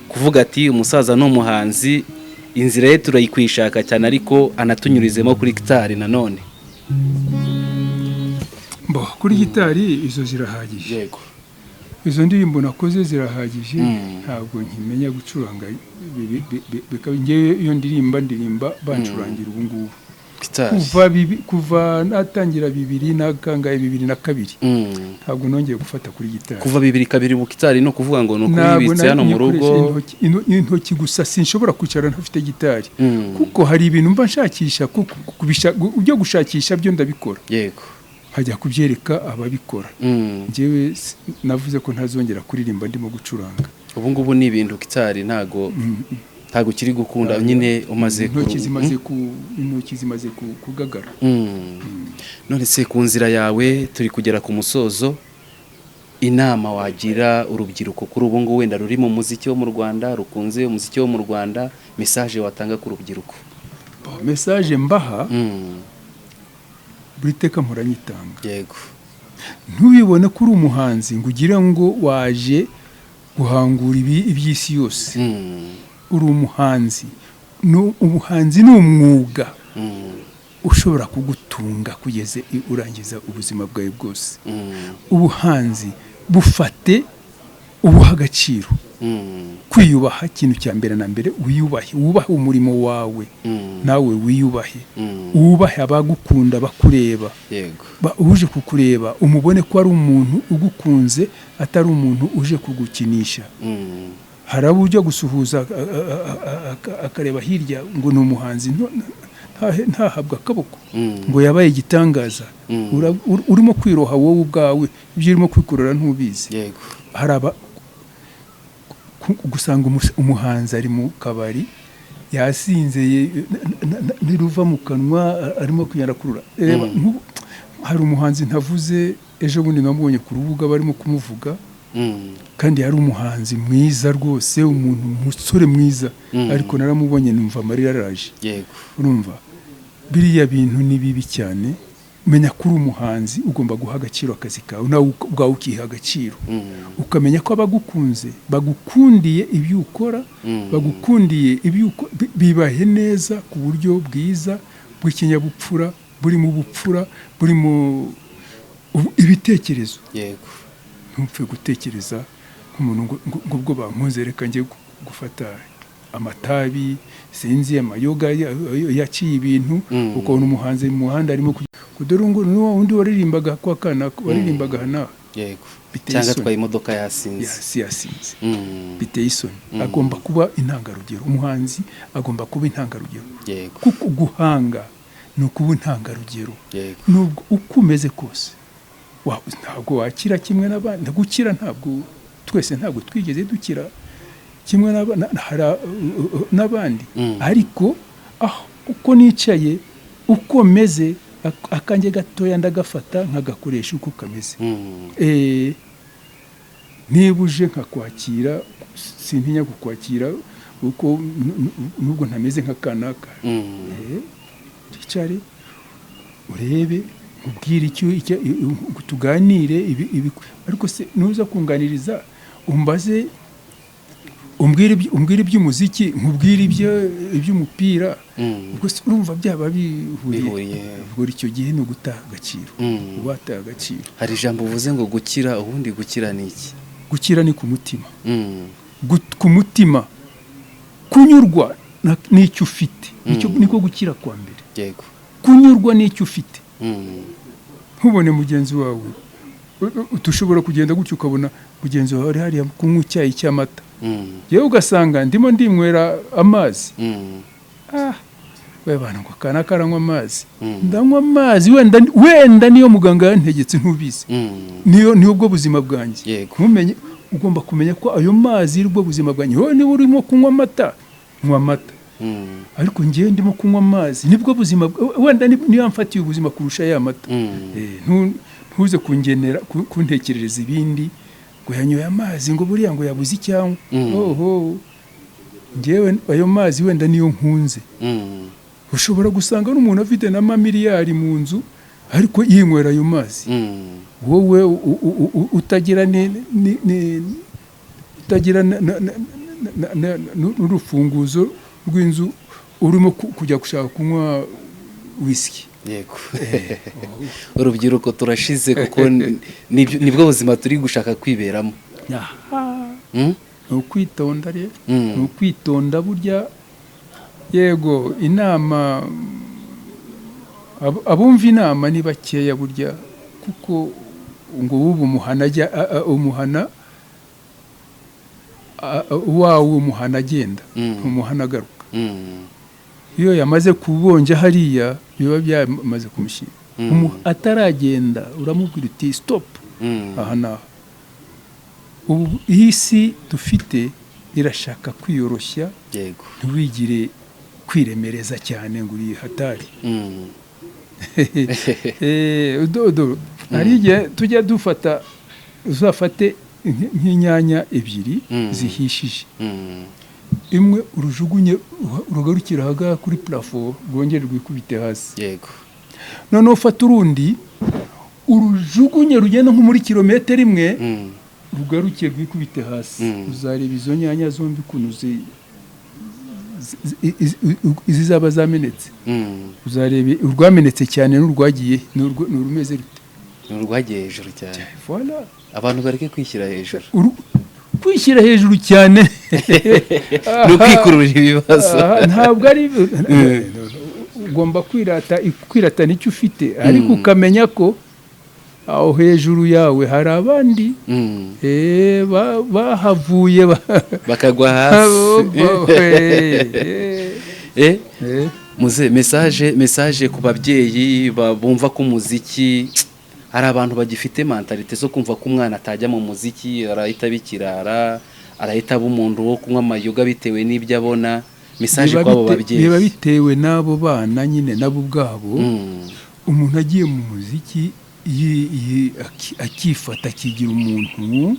kuvuga ati umusaza ni umuhanzi, inzira ye turayikwishaka cyane, ariko anatunyurizemo kuri gitari nanone. Kuri gitari izo zirahagije. yego izo ndirimbo nakoze zirahagije, ntabwo nkimenya gucuranga. Ngewe iyo ndirimba bancurangira ubu ngubu kuva natangira 2002 ntabwo nongeye gufata kuri gitari. kuva 2002 mu gitari no kuvuga ngo nuko yibitse hano mu rugo intoki gusa, sinshobora kwicara ntafite gitari, kuko hari ibintu mba nshakisha byo gushakisha byo ndabikora. yego hajya kubyereka ababikora. Njyewe navuze ko ntazongera kuririmba ndimo gucuranga. ubu ngubu ni ibintu gitari ntago kiri gukunda nyine, umaze intoki zimaze kugagara. none se ku nzira yawe turi kugera ku musozo, inama wagira urubyiruko kuri ubu ngubu wenda ruri mu muziki wo mu Rwanda, rukunze umuziki wo mu Rwanda, message watanga ku rubyiruko? Message mbaha buri teka muranyitanga. yego ntubibone ko uri umuhanzi ngo ugira ngo waje guhangura iby'isi yose. uri umuhanzi, ubuhanzi ni umwuga ushobora kugutunga kugeza urangiza ubuzima bwawe bwose. ubuhanzi bufate ubuha agaciro, kwiyubaha ikintu cya mbere na mbere wubahe umurimo wawe nawe wiyubahe wubahe abagukunda bakureba uje kukureba umubone ko ari umuntu ugukunze atari umuntu uje kugukinisha hari abo ujya gusuhuza akareba hirya ngo ni umuhanzi ntahabwa akaboko ngo yabaye igitangaza urimo kwiroha wowe ubwawe ibyo urimo kwikurura ntubizi hari gusanga umuhanzi ari mu kabari yasinzeye ntiruva mu kanwa arimo kwiyarakurura hari umuhanzi ntavuze ejo bundi namubonye ku rubuga barimo kumuvuga kandi yari umuhanzi mwiza rwose umusore mwiza ariko naramubonye numva amarira araje urumva biriya bintu ni bibi cyane menya ko uri umuhanzi ugomba guha agaciro akazi kawe nawe ubwawe ukiha agaciro ukamenya ko abagukunze bagukundiye ibyo ukora bagukundiye bibahe neza ku buryo bwiza bw'ikinyabupfura burimo ubupfura burimo ibitekerezo ntupfe gutekereza nk'umuntu ngo ubwo bankunze reka njye gufata amatabi sinzi amayoga yaciye ibintu ukabona umuhanzi mu muhanda arimo kudore ngo undi waririmbaga kwa kana waririmbaga hana cyangwa atwaye imodoka yasinze biteye isoni agomba kuba intangarugero umuhanzi agomba kuba intangarugero kuko guhanga ni ukuba intangarugero nubwo uko umeze kose ntabwo wakira kimwe n'abandi gukira ntabwo twese ntabwo twigeze dukira kimwe n'abandi ariko uko nicaye uko meze akanjye gatoya ndagafata nkagakoresha uko kameze niba uje nkakwakira sintinya kukwakira uko nubwo ntameze nk'akanaka twicare urebe ubwire icyo tuganire ariko se nuza kunganiriza umbaze umbwire iby'umuziki nkubwire iby'umupira ubwo urumva byaba bihuriye ubwo icyo gihe ni ugutaha agaciro ubataha agaciro hari ijambo uvuze ngo gukira ubundi gukira ni iki gukira ni ku mutima ku mutima kunyurwa n'icyo ufite niko gukira kwa mbere kunyurwa n'icyo ufite ntubone mugenzi wawe ushobora kugenda gutyo ukabona mugenzi wawe ari hariya kunywa icyayi cy'amata yewe ugasanga ndimo ndinywera amazi we bana ngo akana karanywa amazi ndanywa amazi wenda niyo muganga yantegetse ntubizi niyo bwo buzima bwanjye ntumenye ugomba kumenya ko ayo mazi ari bwo buzima bwanjye wowe niba urimo kunywa amata nywa amata ariko ngewe ndimo kunywa amazi nibwo buzima wenda niyo mfatiye ubuzima kurusha ya mata ntuze kungenera kuntekerereza ibindi ngo yanyoye amazi ngo buriya ngo yabuze icyangwa ngewe ayo mazi wenda niyo nkunze ushobora gusanga n'umuntu afite n'amamiliyari mu nzu ariko yinywera ayo mazi wowe utagira n'urufunguzo rw'inzu urimo kujya gushaka kunywa wisiki yego urubyiruko turashize kuko nibwo buzima turi gushaka kwiberamo ni ukwitonda rero ni ukwitonda burya yego inama abumva inama ni bakeya burya kuko ngo ubu umuhana wawe umuhana agenda umuhana agaruka iyo yamaze kubonja hariya biba byamaze kumushyira ataragenda uramubwira uti stop aha naha ubu iyi si dufite irashaka kwiyoroshya ntiwigire kwiremereza cyane ngo uri hatari hari igihe tujya uzafate nk'inyanya ebyiri zihishije imwe urujugunye urugarukira ahaga kuri plafo rwongere rwikubite hasi noneho ufata urundi urujugunye rugenda nko muri kilometero imwe rugarukiye rwikubite hasi uzareba izo nyanya zombi ukuntu zizaba zamenetse uzarebe urwamenetse cyane n'urwagiye n'urumeze rute n'urwagiye hejuru cyane abantu bareke kwishyira hejuru ukwishyira hejuru cyane ni ukwikururira ibibazo ntabwo ari ugomba kwiratana icyo ufite ariko ukamenya ko aho hejuru yawe hari abandi bahavuye bakagwa hasi muze message ku babyeyi bumva ko umuziki hari abantu bagifite mentalite zo kumva ko umwana atajya mu muziki arahita bikirara arahita aba umuntu wo kunywa amayoga bitewe n'ibyo abona message kwabo babyeyi biba bitewe n'abo bana nyine nabo ubwabo umuntu agiye mu muziki akifata akigira umuntu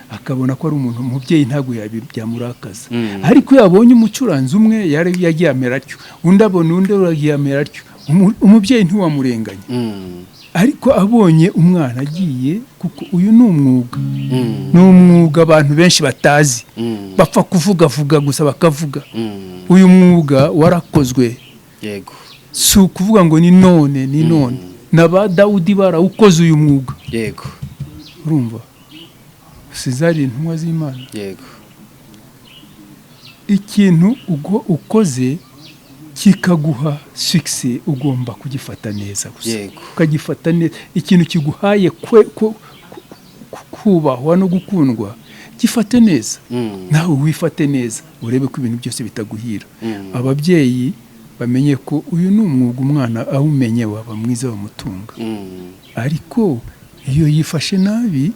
akabona ko ari umuntu umubyeyi ntabwo byamurakaza ariko yabonye umucuranzi umwe yari yagiye amera atyo undi abona undi yagiye amera atyo umubyeyi ntiwamurenganya ariko abonye umwana agiye kuko uyu ni umwuga abantu benshi batazi bapfa kuvuga gusa bakavuga uyu mwuga warakozwe yego si ukuvuga ngo ni none na ba Dawudi barawukoze uyu mwuga yego urumva sizari intumwa z'Imana yego ikintu ukoze kikaguha success ugomba kugifata neza gusa ukagifata neza ikintu kiguhaye kubahwa no gukundwa gifate neza nawe wifate neza urebe ko ibintu byose bitaguhira ababyeyi bamenye ko uyu ni umwuga umwana awumenye waba mwiza wamutunga ariko iyo yifashe nabi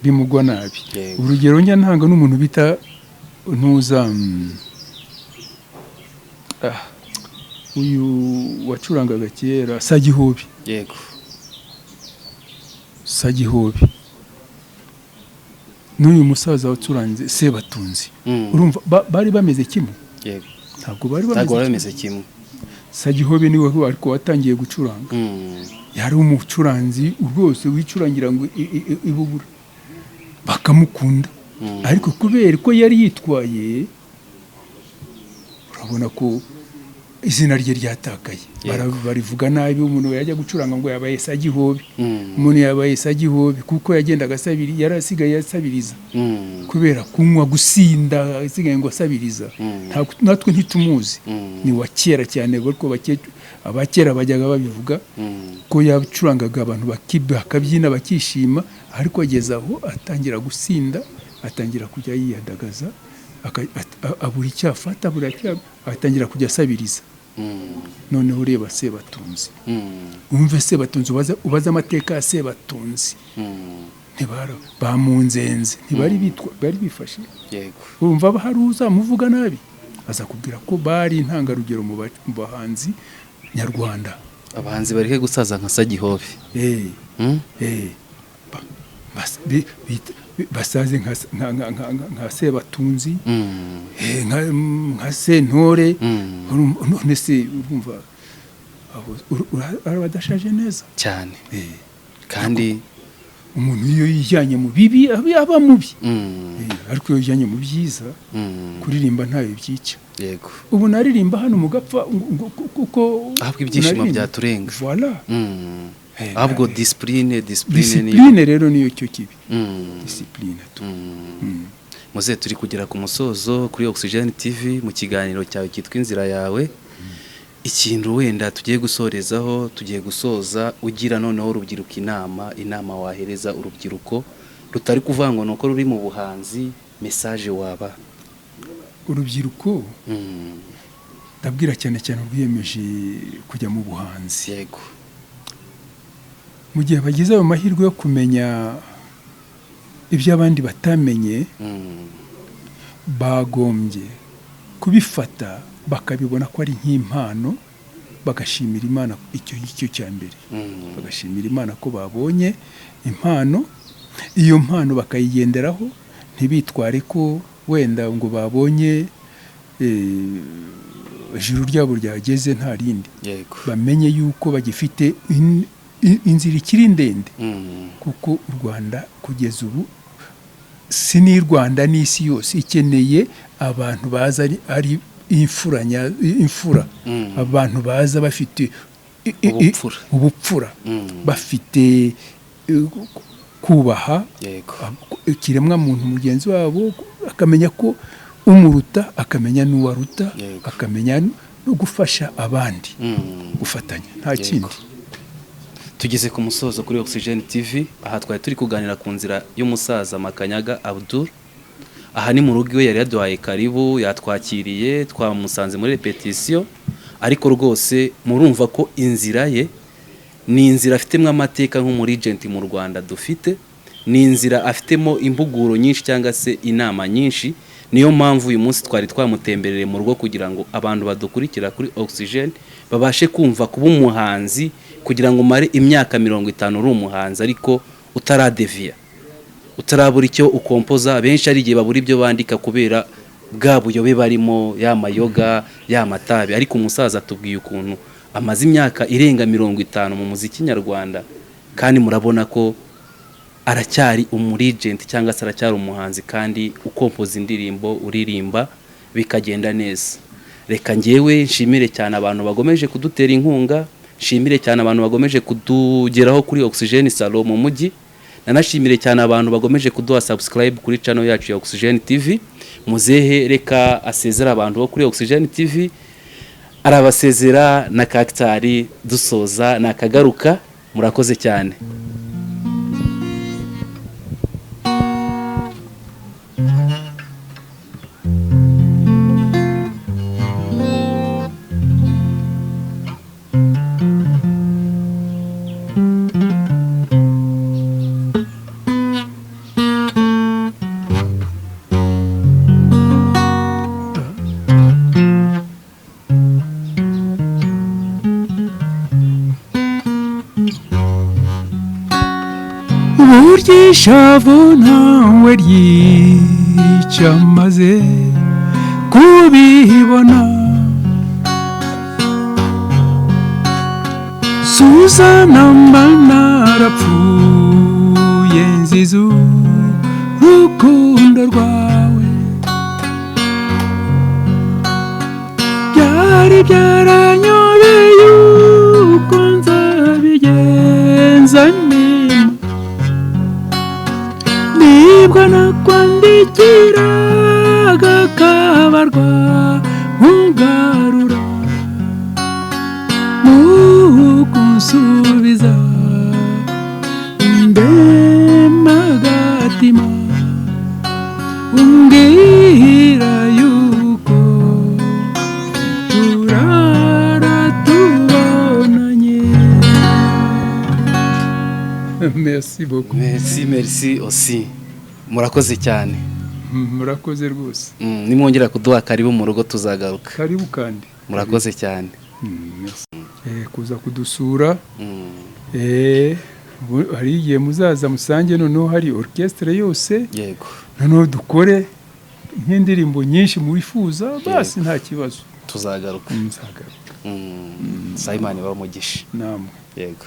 bimugwa nabi urugero njya ntanga n'umuntu bita ntuza uyu wacurangaga kera Sagihobi yego Sagihobi n'uyu musaza wacuranze Sebatunzi urumva bari bameze kimwe yego ntabwo bari bameze kimwe Sagihobi niwe ariko watangiye gucuranga yari umucuranzi rwose wicurangira ngo ibubura bakamukunda ariko kubera ko yari yitwaye urabona ko izina rye ryatakaye barivuga nabi umuntu yajya gucuranga ngo yabaye Sagihobi umuntu yabaye Sagihobi kuko yagendaga asabiri yarasigaye asabiriza kubera kunywa gusinda asigaye ngo asabiriza natwe ntitumuzi ni wa kera cyane kuko abakera bajyaga babivuga ko yacurangaga abantu bakabyina bakishima ariko ageza aho atangira gusinda atangira kujya yiyandagaza abura icyafata atangira kujya asabiriza noneho ureba Sebatunzi wumve Sebatunzi ubaza amateka ya Sebatunzi bamunzenze bari bifashe urumva hari uzamuvuga nabi aza kubwira ko bari intangarugero mu bahanzi nyarwanda abahanzi bareke gusaza nka Sagihobi basaze nka Sebatunzi nka Sentore none se urumva badashaje neza cyane kandi umuntu iyo yijyanye mu bibi aba mubi ariko iyo yijyanye mu byiza kuririmba ntayo byica yego ubu naririmba hano mugapfa kuko ahubwo ibyishimo byaturenga voilà ahubwo discipline rero niyo cyo kibi discipline muze turi kugera ku musozo kuri Oxygen TV mu kiganiro cyawe cyitwa inzira yawe ikintu wenda tugiye gusorezaho tugiye gusoza ugira noneho urubyiruko inama wahereza urubyiruko rutari kuvangwa nuko ruri mu buhanzi message waba urubyiruko ndabwira cyane rwiyemeje kujya mu buhanzi yego mu gihe bagize ayo mahirwe yo kumenya ibyo abandi batamenye bagombye kubifata bakabibona ko ari nk'impano bagashimira Imana icyo cya mbere bagashimira Imana ko babonye impano iyo mpano bakayigenderaho ntibitware ko wenda ngo babonye ijuru ryabo ryageze nta rindi bamenye yuko bagifite inzira ikiri ndende kuko u Rwanda kugeza ubu si ni Rwanda n'isi yose ikeneye abantu baza ari imfura abantu baza bafite ubupfura bafite kubaha yego ikiremwa muntu mugenzi wabo, akamenya ko umuruta, akamenya n'uwaruta, Yego. akamenya no gufasha abandi gufatanya, nta kindi. tugeze ku musozo kuri Oxygen TV. Aha twari turi kuganira ku nzira y'umusaza Makanyaga Abdul. Aha ni mu rugo iwe, yari yaduhaye karibu, yatwakiriye, twamusanze muri repetition, ariko rwose murumva ko inzira ye ni inzira afitemo amateka nk'umuri agent mu Rwanda dufite, ni inzira afitemo imbuguro nyinshi cyangwa se inama nyinshi. Niyo mpamvu uyu munsi twari twamutemberere mu rugo kugira ngo abantu badukurikira kuri Oxygen babashe kumva kuba umuhanzi, kugira ngo umare imyaka 50 uri umuhanzi ariko utaradeviya, utarabura icyo ukompoza. Benshi ari igihe babura ibyo bandika kubera bwa buyobe barimo, ya mayoga, ya matabi, ariko umusaza tubwiye ukuntu amaze imyaka irenga 50 mu muziki nyarwanda, kandi murabona ko aracyari umurigent cyangwa se aracyari umuhanzi, kandi ukompoza indirimbo, uririmba bikagenda neza. Reka ngewe nshimire cyane abantu bagomeje kudutera inkunga, nshimire cyane abantu bagomeje kudugeraho kuri Oxygen Salon mu mujyi, nanashimire cyane abantu bagomeje kuduha subscribe kuri channel yacu ya Oxygen TV. Muzehe reka asezera abantu bo kuri Oxygen TV, arabasezera na Kactari dusoza nakagaruka. Murakoze cyane. burya ishavu ntawe ryica maze kubibona. Suzana mba narapfuye nziza urukundo rwawe, byari byaranyobeye uko nzabigenza nibwo nakwandikiraga kabarwa nkugarura mukunsubiza ndemagatima umbwira yuko turara tubonanye. Merci beaucoup. Merci aussi. Murakoze cyane. Murakoze rwose. Nimwongera kuduha karibu mu rugo tuzagaruka. Karibu kandi. Murakoze cyane. Kuza kudusura. Hari igihe muzaza musange noneho hari orchestre yose. Yego. Noneho dukore nk'indirimbo nyinshi mwifuza, basi nta kibazo. Tuzagaruka. Muzagaruka. Simon bamugisha. Namwe. Yego.